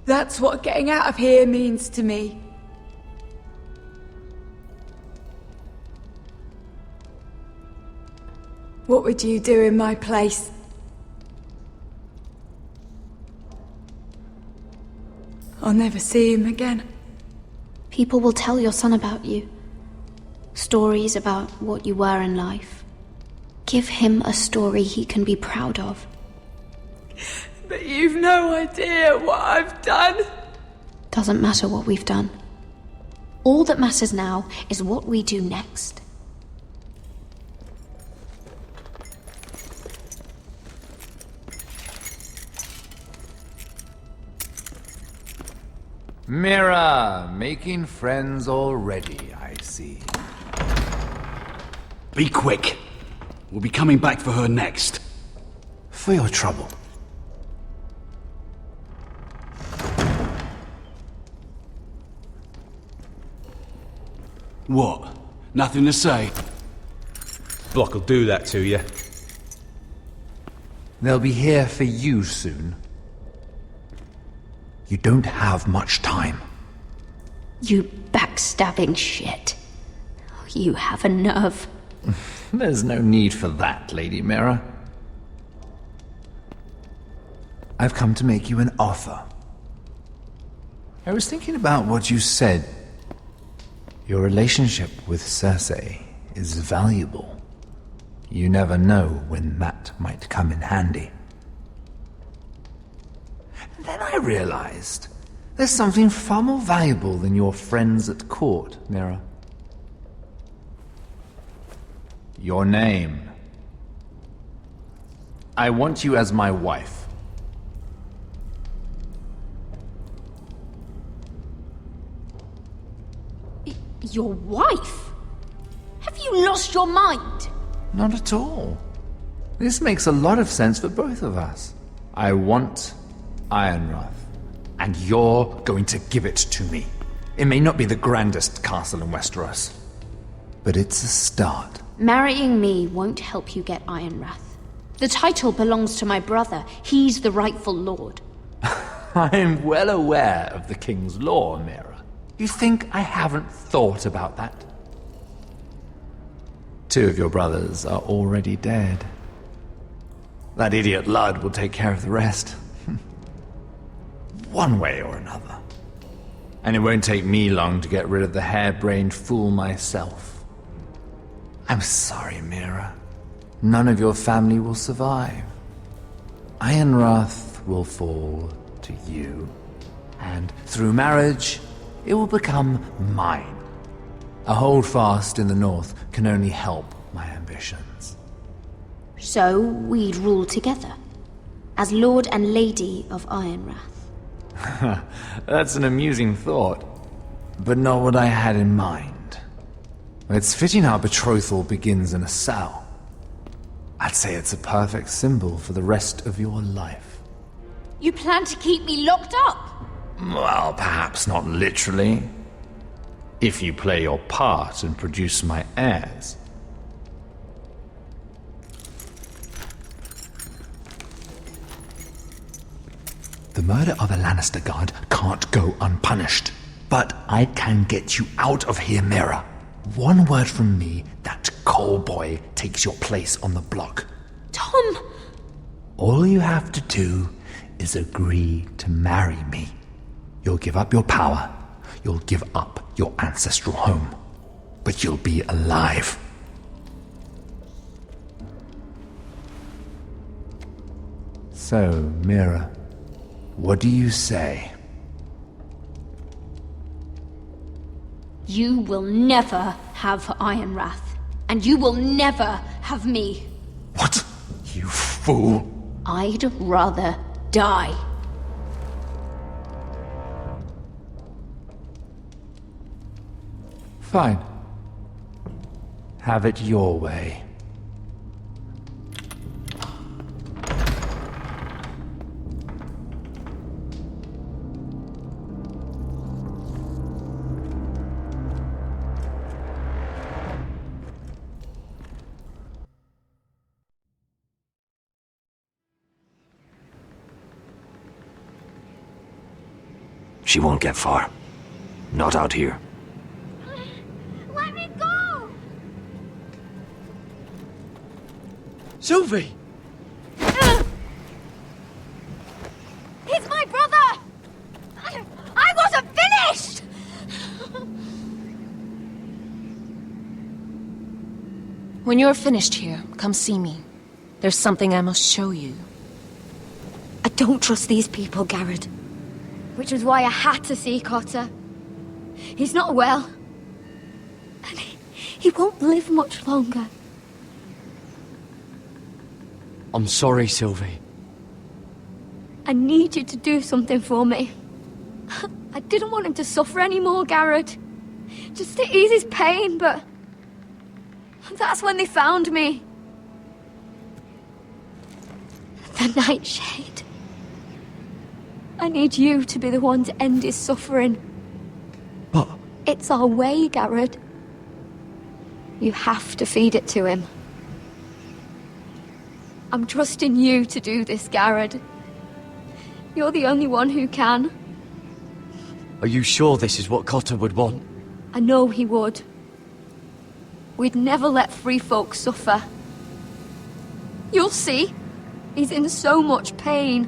That's what getting out of here means to me. What would you do in my place? I'll never see him again. People will tell your son about you. Stories about what you were in life. Give him a story he can be proud of. But you've no idea what I've done. Doesn't matter what we've done. All that matters now is what we do next. Mira, making friends already, I see. Be quick. We'll be coming back for her next. For your trouble. What? Nothing to say? Block will do that to you. They'll be here for you soon. You don't have much time. You backstabbing shit. You have a nerve. There's no need for that, Lady Mira. I've come to make you an offer. I was thinking about what you said. Your relationship with Cersei is valuable. You never know when that might come in handy. And then I realized there's something far more valuable than your friends at court, Mira. Your name. I want you as my wife. Your wife? Have you lost your mind? Not at all. This makes a lot of sense for both of us. I want Ironrath, and you're going to give it to me. It may not be the grandest castle in Westeros, but it's a start. Marrying me won't help you get Ironrath. The title belongs to my brother. He's the rightful lord. I'm well aware of the king's law, Mira. You think I haven't thought about that? 2 of your brothers are already dead. That idiot Lud will take care of the rest. One way or another. And it won't take me long to get rid of the harebrained fool myself. I'm sorry, Mira. None of your family will survive. Ironrath will fall to you, and through marriage, it will become mine. A holdfast in the north can only help my ambitions. So we'd rule together, as Lord and Lady of Ironrath. That's an amusing thought, but not what I had in mind. It's fitting our betrothal begins in a cell. I'd say it's a perfect symbol for the rest of your life. You plan to keep me locked up? Well, perhaps not literally. If you play your part and produce my heirs. The murder of a Lannister guard can't go unpunished. But I can get you out of here, Mira. One word from me, that coal boy takes your place on the block. Tom! All you have to do is agree to marry me. You'll give up your power. You'll give up your ancestral home. But you'll be alive. So, Mira, what do you say? You will never have Ironrath, and you will never have me. What? You fool! I'd rather die. Fine. Have it your way. She won't get far. Not out here. Let me go! Sylvie! He's my brother! I wasn't finished! When you're finished here, come see me. There's something I must show you. I don't trust these people, Garrett. Which was why I had to see Cotter. He's not well. And he won't live much longer. I'm sorry, Sylvie. I need you to do something for me. I didn't want him to suffer anymore, Garrett. Just to ease his pain, but... that's when they found me. The Nightshade. I need you to be the one to end his suffering. But... it's our way, Garrett. You have to feed it to him. I'm trusting you to do this, Garrett. You're the only one who can. Are you sure this is what Cotter would want? I know he would. We'd never let free folk suffer. You'll see. He's in so much pain.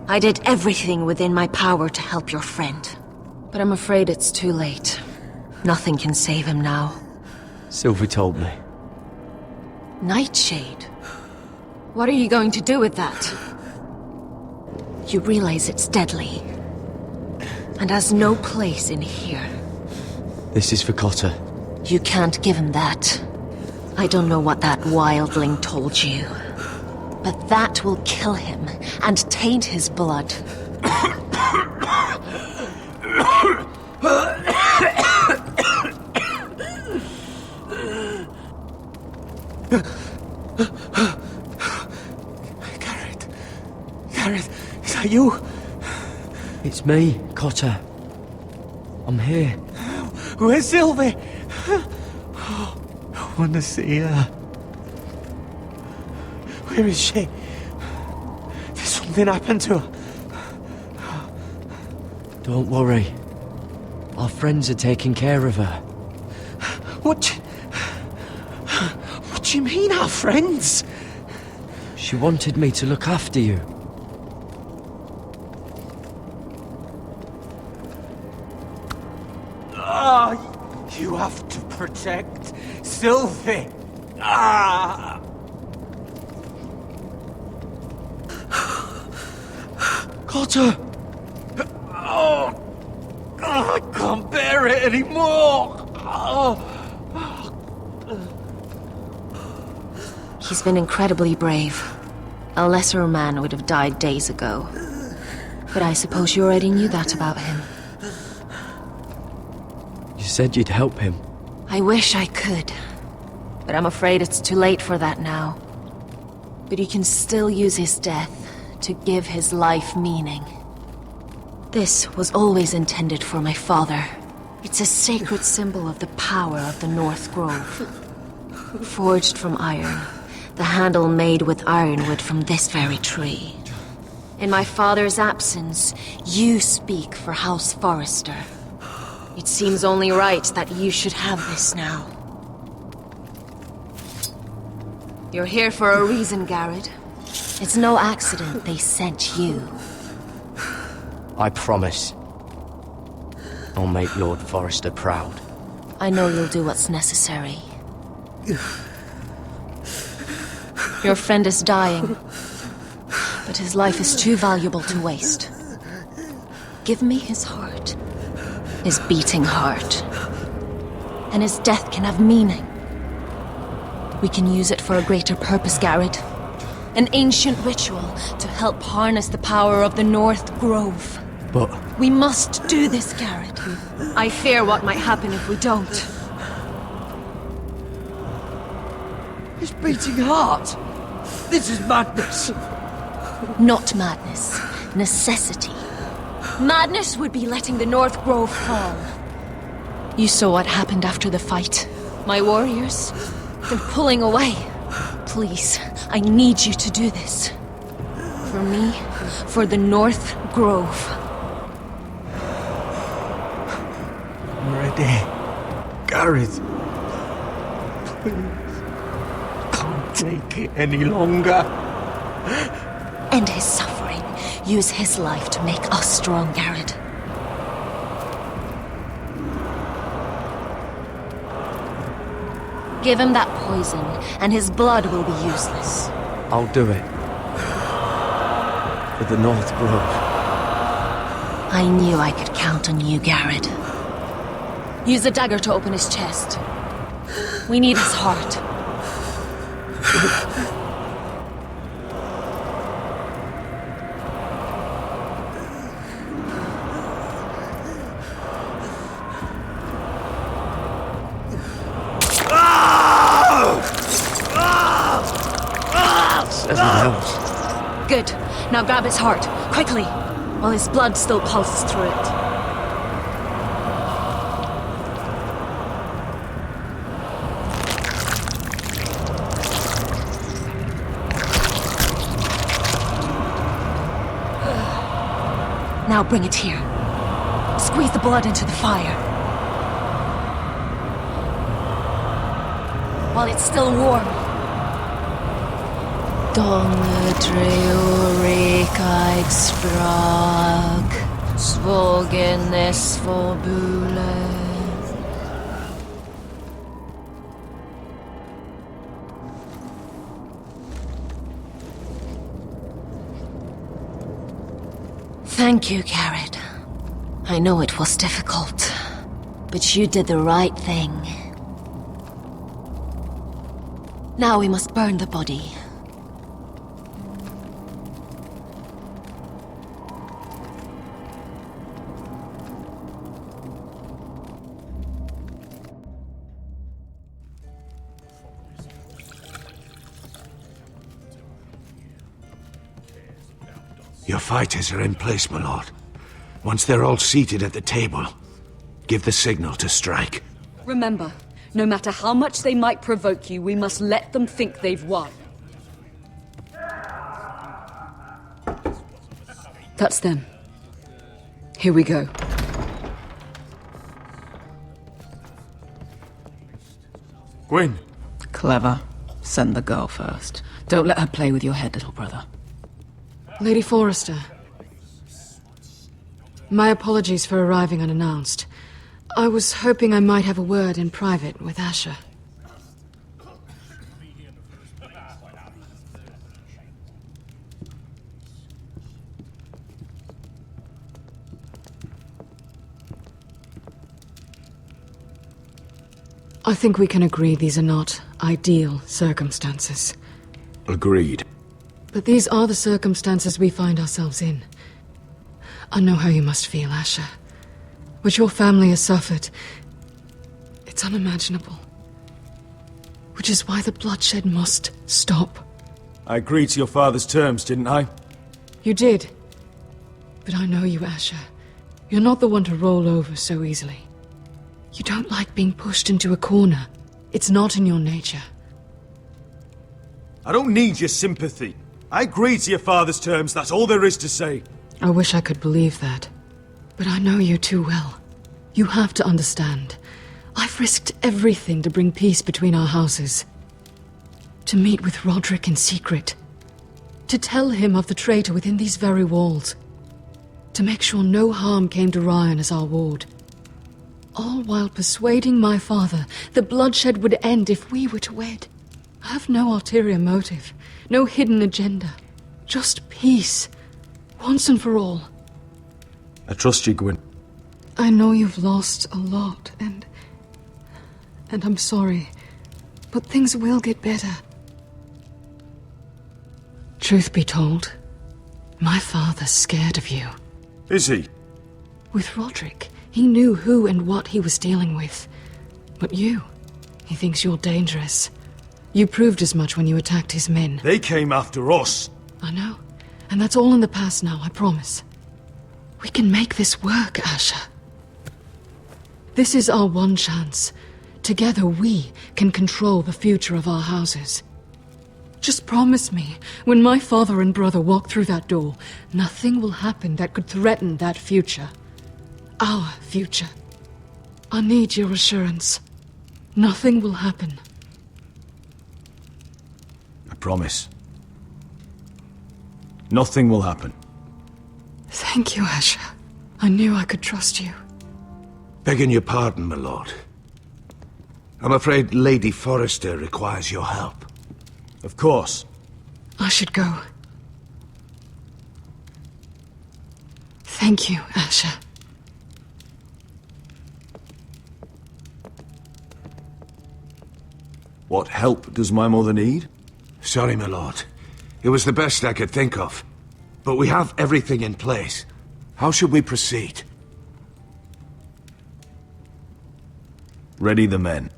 I did everything within my power to help your friend. But I'm afraid it's too late. Nothing can save him now. Sylvie told me. Nightshade? What are you going to do with that? You realize it's deadly. And has no place in here. This is for Cotter. You can't give him that. I don't know what that wildling told you. But that will kill him and taint his blood. Gareth, is that you? It's me, Cotter. I'm here. Where's Sylvie? Oh, I want to see her. Where is she? Did something happen to her? Don't worry. Our friends are taking care of her. What do you mean, our friends? She wanted me to look after you. You have to protect Sylvie. Ah! Cotter! Oh, I can't bear it anymore. He's been incredibly brave. A lesser man would have died days ago. But I suppose you already knew that about him. You said you'd help him. I wish I could. But I'm afraid it's too late for that now. But you can still use his death to give his life meaning. This was always intended for my father. It's a sacred symbol of the power of the North Grove. Forged from iron, the handle made with ironwood from this very tree. In my father's absence, you speak for House Forrester. It seems only right that you should have this now. You're here for a reason, Garrett. It's no accident they sent you. I promise. I'll make Lord Forrester proud. I know you'll do what's necessary. Your friend is dying, but his life is too valuable to waste. Give me his heart. His beating heart. And his death can have meaning. We can use it for a greater purpose, Garrett. An ancient ritual to help harness the power of the North Grove. But... We must do this, Garrett. I fear what might happen if we don't. His beating heart! This is madness! Not madness. Necessity. Madness would be letting the North Grove fall. You saw what happened after the fight. My warriors, they're pulling away. Please, I need you to do this. For me, for the North Grove. I'm ready. Gareth. Please. Can't take it any longer. End his suffering. Use his life to make us strong, Garrett. Give him that poison, and his blood will be useless. I'll do it. For the North Grove. I knew I could count on you, Garrett. Use the dagger to open his chest. We need his heart. Good. Now grab his heart, quickly, while his blood still pulses through it. Now bring it here. Squeeze the blood into the fire. While it's still warm. Donne treorekaig sprag, svogenes forbule. Thank you, Garrett. I know it was difficult, but you did the right thing. Now we must burn the body. Your fighters are in place, my lord. Once they're all seated at the table, give the signal to strike. Remember, no matter how much they might provoke you, we must let them think they've won. That's them. Here we go. Gwyn. Clever. Send the girl first. Don't let her play with your head, little brother. Lady Forrester. My apologies for arriving unannounced. I was hoping I might have a word in private with Asher. I think we can agree these are not ideal circumstances. Agreed. But these are the circumstances we find ourselves in. I know how you must feel, Asher. What your family has suffered, it's unimaginable. Which is why the bloodshed must stop. I agreed to your father's terms, didn't I? You did. But I know you, Asher. You're not the one to roll over so easily. You don't like being pushed into a corner. It's not in your nature. I don't need your sympathy. I agreed to your father's terms, that's all there is to say. I wish I could believe that. But I know you too well. You have to understand. I've risked everything to bring peace between our houses. To meet with Roderick in secret. To tell him of the traitor within these very walls. To make sure no harm came to Ryan as our ward. All while persuading my father the bloodshed would end if we were to wed. I have no ulterior motive, no hidden agenda. Just peace, once and for all. I trust you, Gwyn. I know you've lost a lot, and I'm sorry, but things will get better. Truth be told, my father's scared of you. Is he? With Roderick, he knew who and what he was dealing with. But you, he thinks you're dangerous. You proved as much when you attacked his men. They came after us. I know, and that's all in the past now, I promise. We can make this work, Asher. This is our one chance. Together we can control the future of our houses. Just promise me, when my father and brother walk through that door, nothing will happen that could threaten that future. Our future. I need your assurance. Nothing will happen. I promise. Nothing will happen. Thank you, Asher. I knew I could trust you. Begging your pardon, my lord. I'm afraid Lady Forrester requires your help. Of course. I should go. Thank you, Asher. What help does my mother need? Sorry, my lord. It was the best I could think of. But we have everything in place. How should we proceed? Ready the men.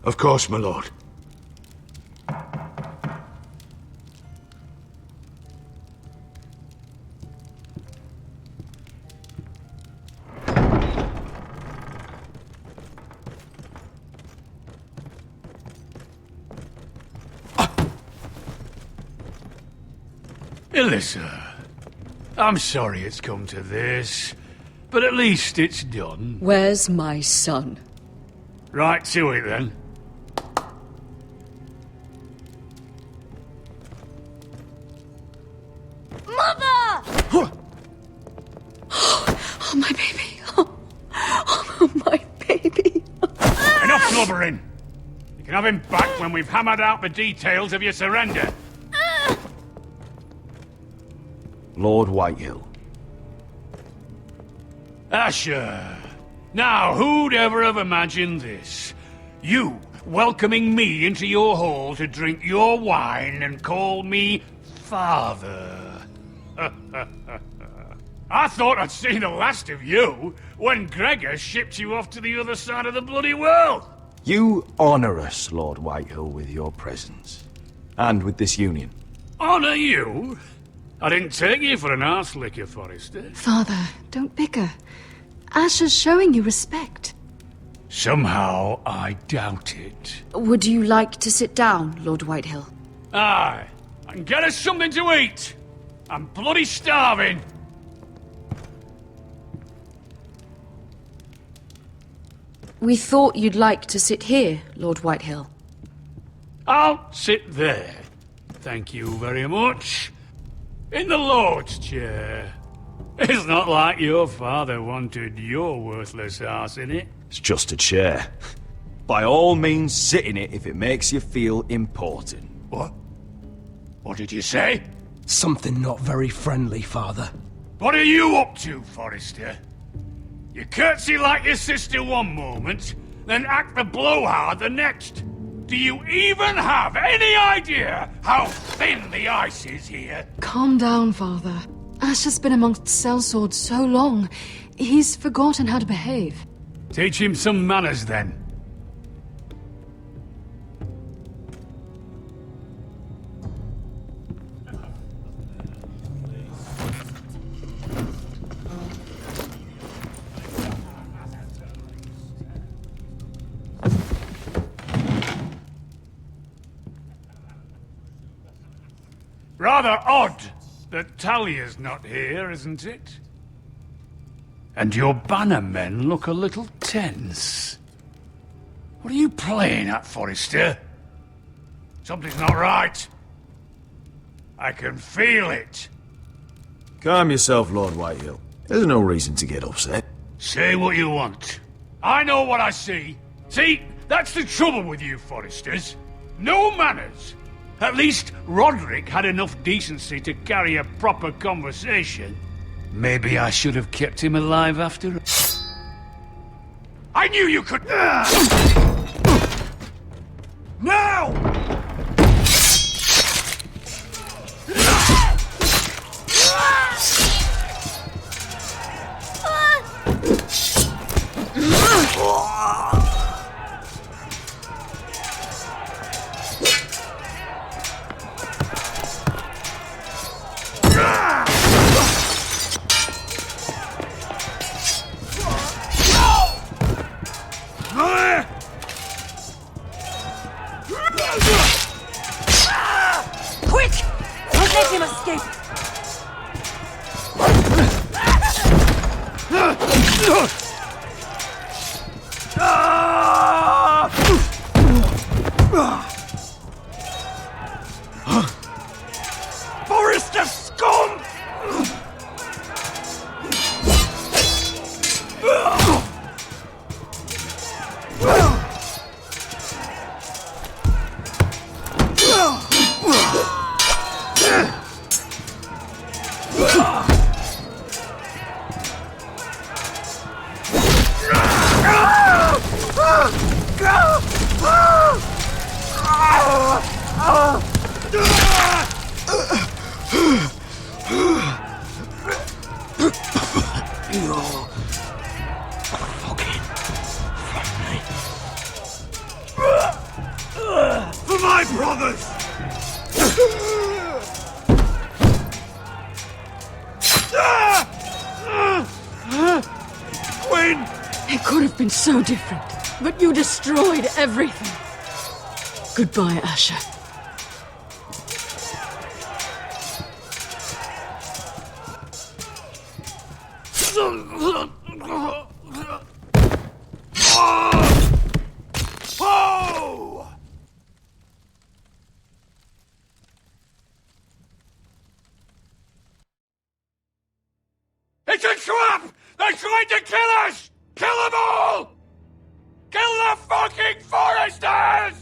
Of course, my lord. Alyssa, I'm sorry it's come to this, but at least it's done. Where's my son? Right to it, then. Mother! Oh, my baby. Oh, my baby. Enough blubbering. You can have him back when we've hammered out the details of your surrender. Lord Whitehill. Asher. Now, who'd ever have imagined this? You welcoming me into your hall to drink your wine and call me father. I thought I'd seen the last of you when Gregor shipped you off to the other side of the bloody world. You honor us, Lord Whitehill, with your presence. And with this union. Honor you? I didn't take you for an arse licker, Forrester. Father, don't bicker. Asher's showing you respect. Somehow I doubt it. Would you like to sit down, Lord Whitehill? Aye, and get us something to eat. I'm bloody starving. We thought you'd like to sit here, Lord Whitehill. I'll sit there. Thank you very much. In the Lord's chair. It's not like your father wanted your worthless arse in it. It's just a chair. By all means, sit in it if it makes you feel important. What? What did you say? Something not very friendly, Father. What are you up to, Forrester? You curtsy like your sister one moment, then act the blowhard the next. Do you even have any idea how thin the ice is here? Calm down, Father. Asher's been amongst sellswords so long, he's forgotten how to behave. Teach him some manners, then. Rather odd that Talia's not here, isn't it? And your banner men look a little tense. What are you playing at, Forrester? Something's not right. I can feel it. Calm yourself, Lord Whitehill. There's no reason to get upset. Say what you want. I know what I see. See, that's the trouble with you Forresters. No manners. At least Roderick had enough decency to carry a proper conversation. Maybe I should have kept him alive after all. I knew you could... Now! Quick! Don't let him escape! Forrester scum! For my brothers! Quinn! It could have been so different, but you destroyed everything. Goodbye, Asher. Oh! It's a trap! They're trying to kill us! Kill them all! Kill the fucking Foresters!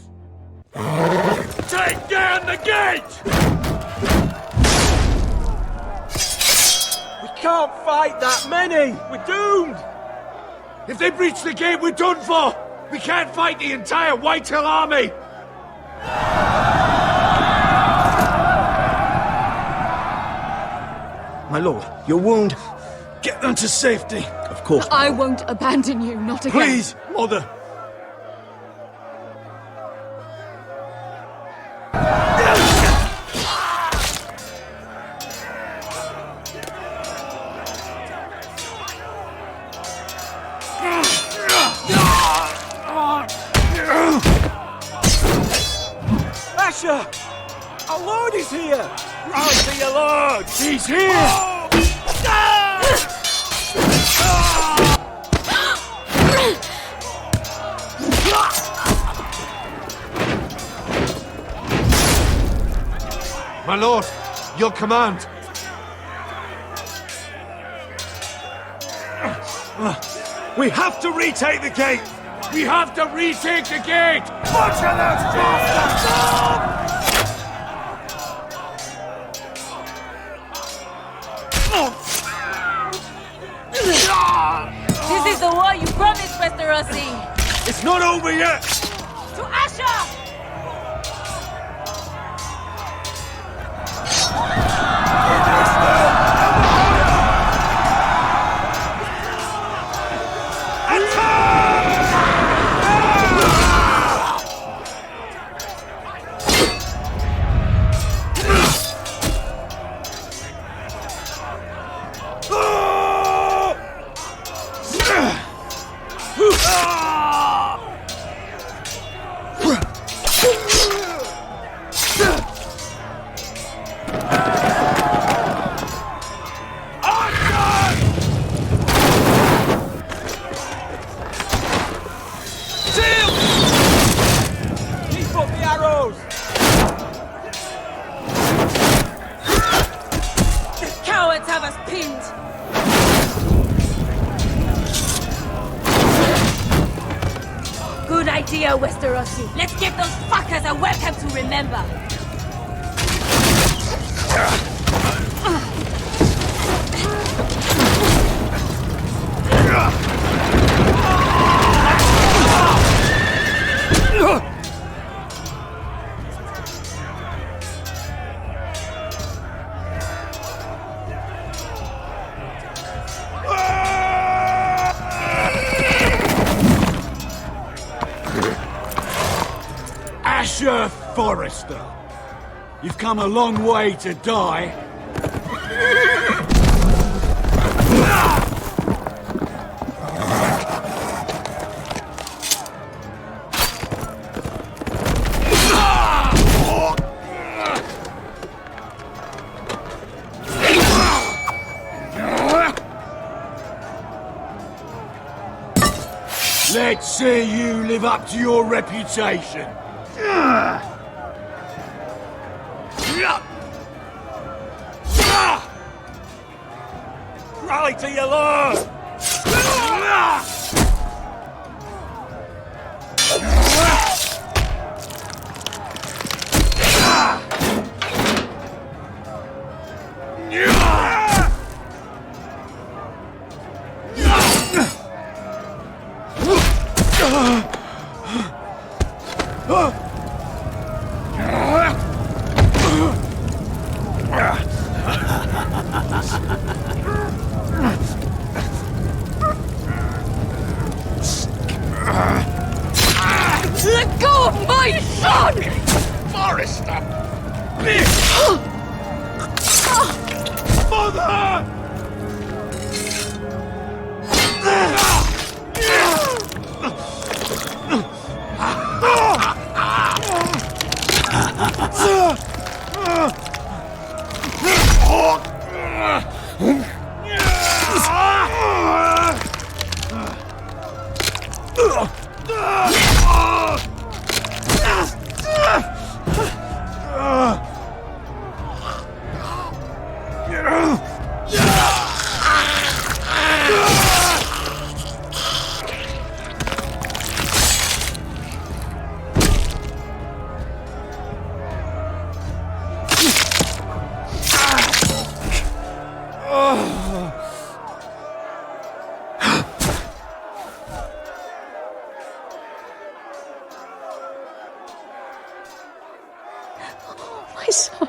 Take down the gate! We can't fight that many! We're doomed! If they breach the gate, we're done for! We can't fight the entire Whitehill army! My lord, your wound. Get them to safety. Of course. I won't abandon you, not again. Please, mother. Asher! Our Lord is here! Run to your Lord! He's here! My lord, your command. We have to retake the gate! We have to retake the gate! Butcher those bastards! This is the war you promised, Westerosi! It's not over yet! To Asher! Westerosi. Let's give those fuckers a welcome to remember. Asher Forrester, you've come a long way to die. Let's see you live up to your reputation. Rally to your lord! Let go of my son! Forrester! Mother! My son.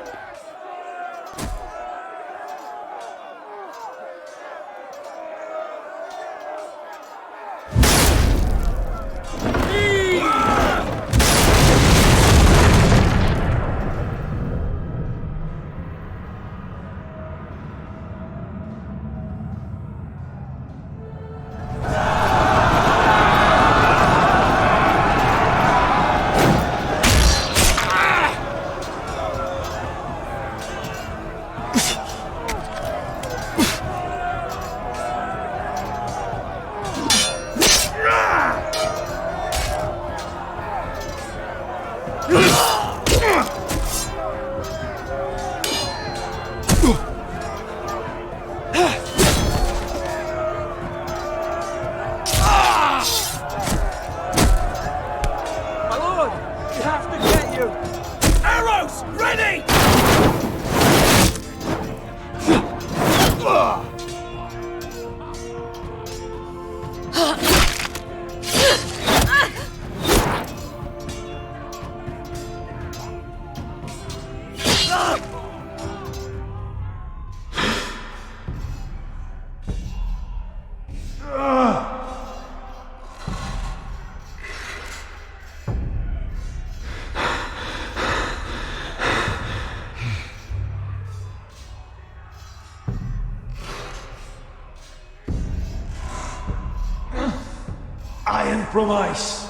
iron from ice.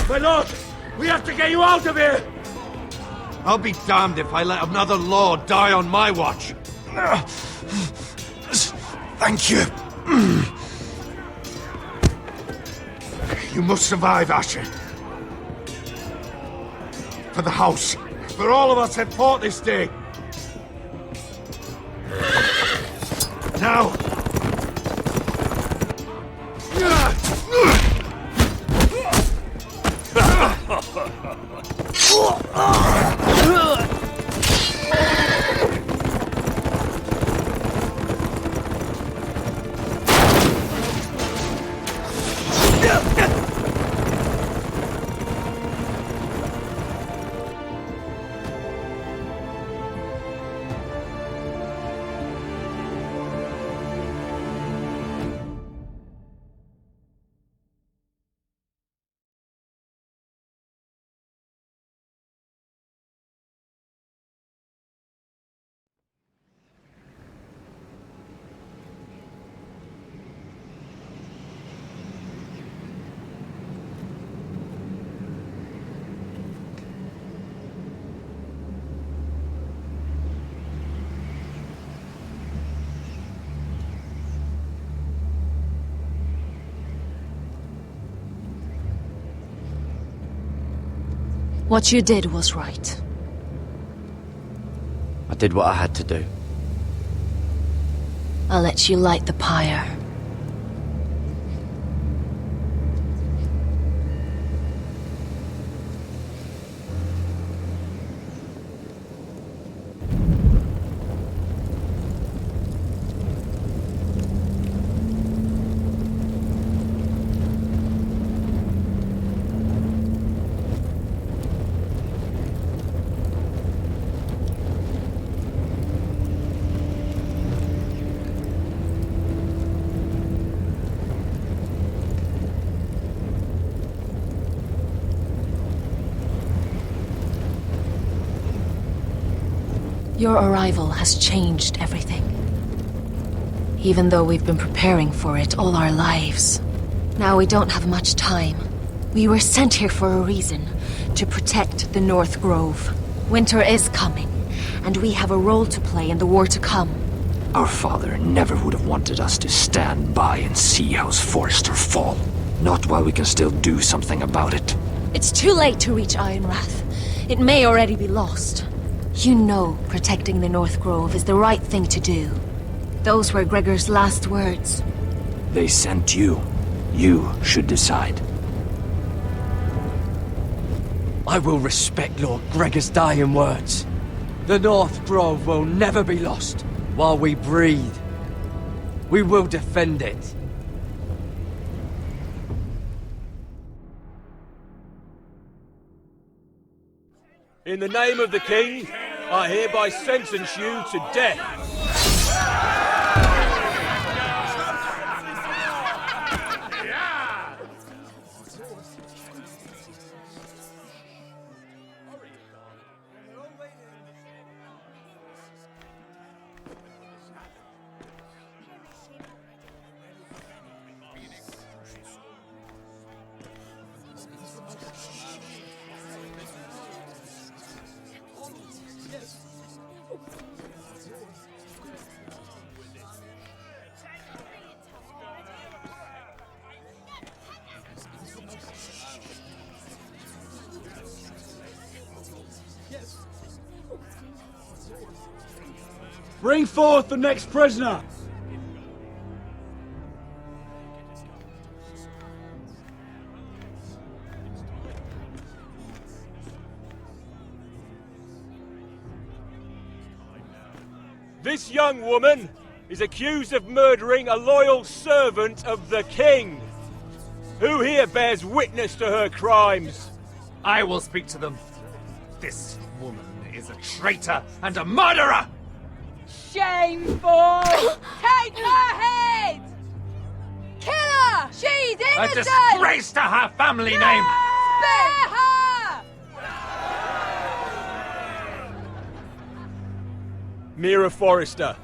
My lord, we have to get you out of here! I'll be damned if I let another lord die on my watch. Thank you. You must survive, Asher. For the house. For all of us have fought this day. Now. What you did was right. I did what I had to do. I'll let you light the pyre. Your arrival has changed everything. Even though we've been preparing for it all our lives. Now we don't have much time. We were sent here for a reason. To protect the North Grove. Winter is coming, and we have a role to play in the war to come. Our father never would have wanted us to stand by and see House Forrester fall. Not while we can still do something about it. It's too late to reach Ironrath. It may already be lost. You know protecting the North Grove is the right thing to do. Those were Gregor's last words. They sent you. You should decide. I will respect Lord Gregor's dying words. The North Grove will never be lost while we breathe. We will defend it. In the name of the King, I hereby sentence you to death. Bring forth the next prisoner! This young woman is accused of murdering a loyal servant of the King. Who here bears witness to her crimes? I will speak to them. This woman is a traitor and a murderer! Shameful! Take her head! Kill her! She's A innocent! disgrace to her family name! Spare her! Mira Forrester,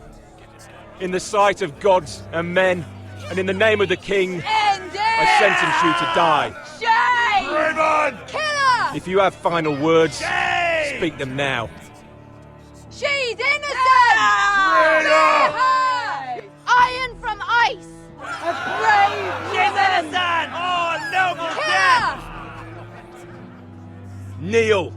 in the sight of gods and men, and in the name of the king, I sentence you to die. Shame! Raymond! Killer! If you have final words, speak them now. She's innocent! Iron from ice! A brave She's innocent! Oh, noble death! Kneel!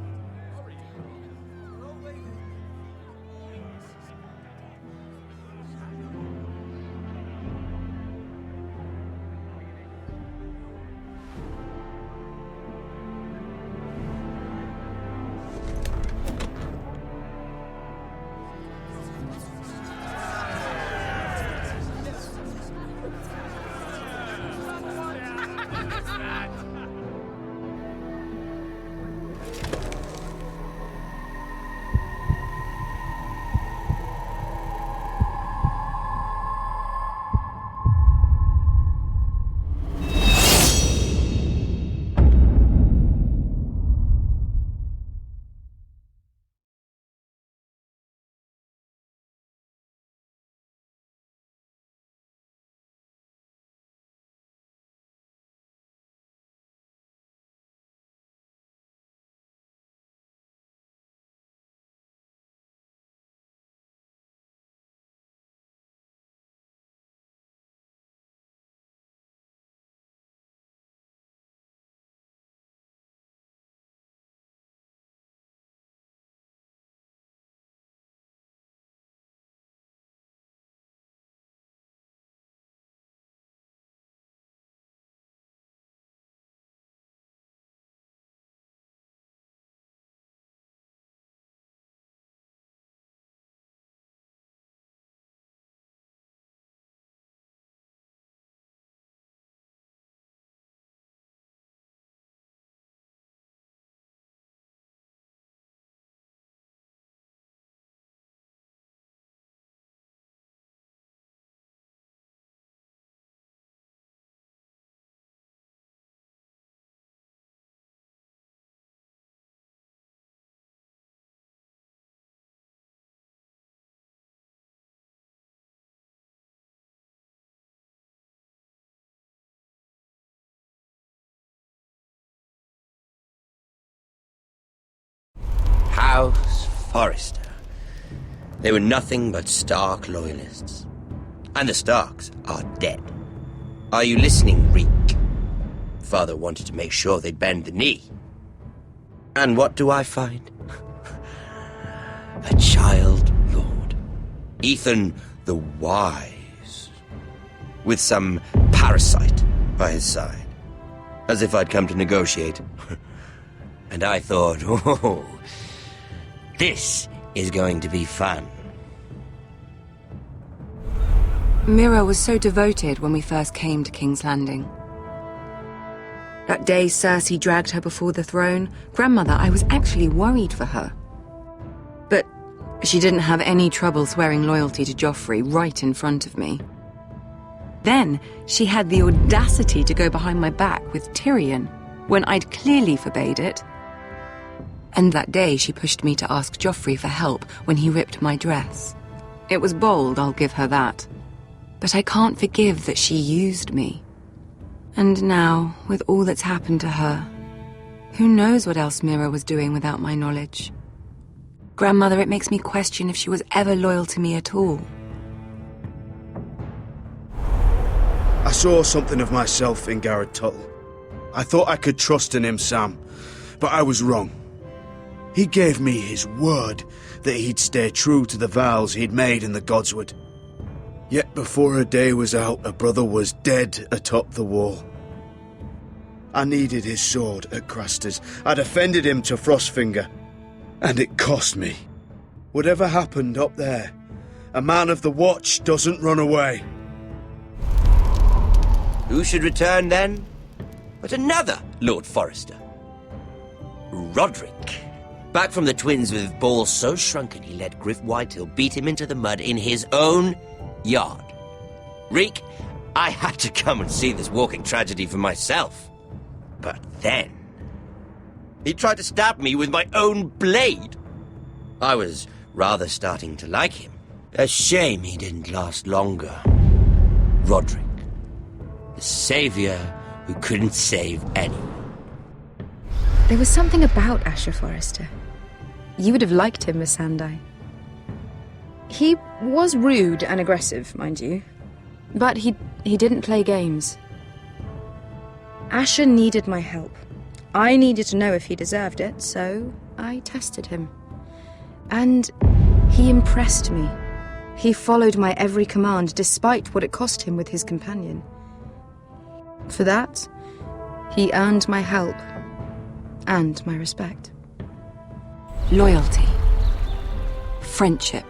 House Forrester. They were nothing but Stark loyalists. And the Starks are dead. Are you listening, Reek? Father wanted to make sure they'd bend the knee. And what do I find? A child lord. Ethan the Wise. With some parasite by his side. As if I'd come to negotiate. And I thought, oh, this is going to be fun. Mira was so devoted when we first came to King's Landing. That day Cersei dragged her before the throne, Grandmother, I was actually worried for her. But she didn't have any trouble swearing loyalty to Joffrey right in front of me. Then she had the audacity to go behind my back with Tyrion, when I'd clearly forbade it. And that day she pushed me to ask Joffrey for help when he ripped my dress. It was bold, I'll give her that. But I can't forgive that she used me. And now, with all that's happened to her, who knows what else Mira was doing without my knowledge? Grandmother, it makes me question if she was ever loyal to me at all. I saw something of myself in Garrett Tuttle. I thought I could trust in him, Sam, but I was wrong. He gave me his word that he'd stay true to the vows he'd made in the Godswood. Yet before a day was out, a brother was dead atop the wall. I needed his sword at Craster's. I defended him to Frostfinger, and it cost me. Whatever happened up there, a man of the Watch doesn't run away. Who should return then? But another Lord Forrester. Roderick. Back from the twins with balls so shrunken he let Griff Whitehill beat him into the mud in his own yard. Reek, I had to come and see this walking tragedy for myself. But then he tried to stab me with my own blade. I was rather starting to like him. A shame he didn't last longer. Roderick, the savior who couldn't save anyone. There was something about Asher Forrester. You would have liked him, Miss Sandai. He was rude and aggressive, mind you, but he didn't play games. Asher needed my help. I needed to know if he deserved it, so I tested him. And he impressed me. He followed my every command, despite what it cost him with his companion. For that, he earned my help and my respect. Loyalty, friendship,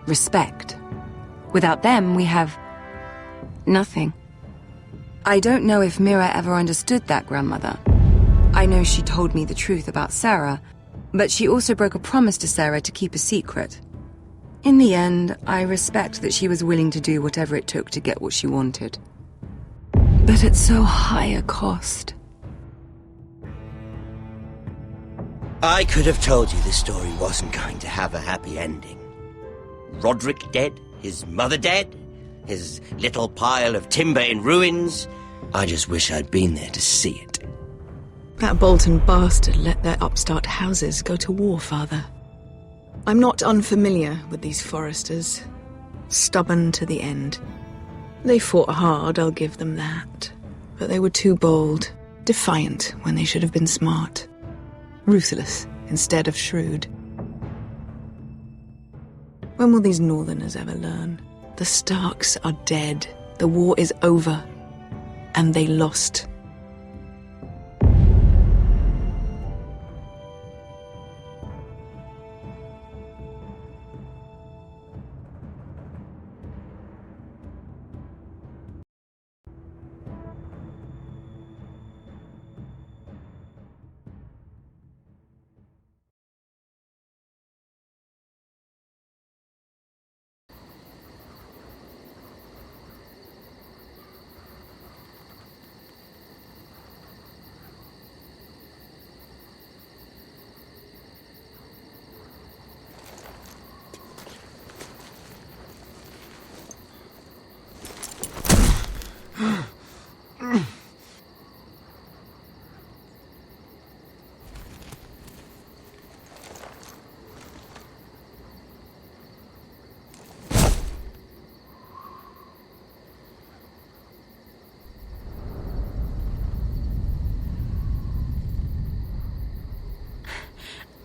respect. Without them, we have nothing. I don't know if Mira ever understood that, grandmother. I know she told me the truth about Sarah, but she also broke a promise to Sarah to keep a secret. In the end, I respect that she was willing to do whatever it took to get what she wanted. But at so high a cost. I could have told you this story wasn't going to have a happy ending. Roderick dead, his mother dead, his little pile of timber in ruins. I just wish I'd been there to see it. That Bolton bastard let their upstart houses go to war, Father. I'm not unfamiliar with these Forresters. Stubborn to the end. They fought hard, I'll give them that. But they were too bold, defiant when they should have been smart. Ruthless instead of shrewd. When will these Northerners ever learn? The Starks are dead. The war is over. And they lost.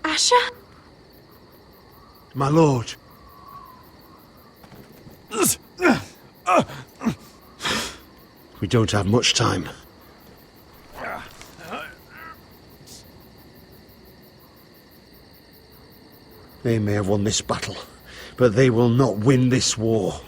Asher? My lord. We don't have much time. They may have won this battle, but they will not win this war.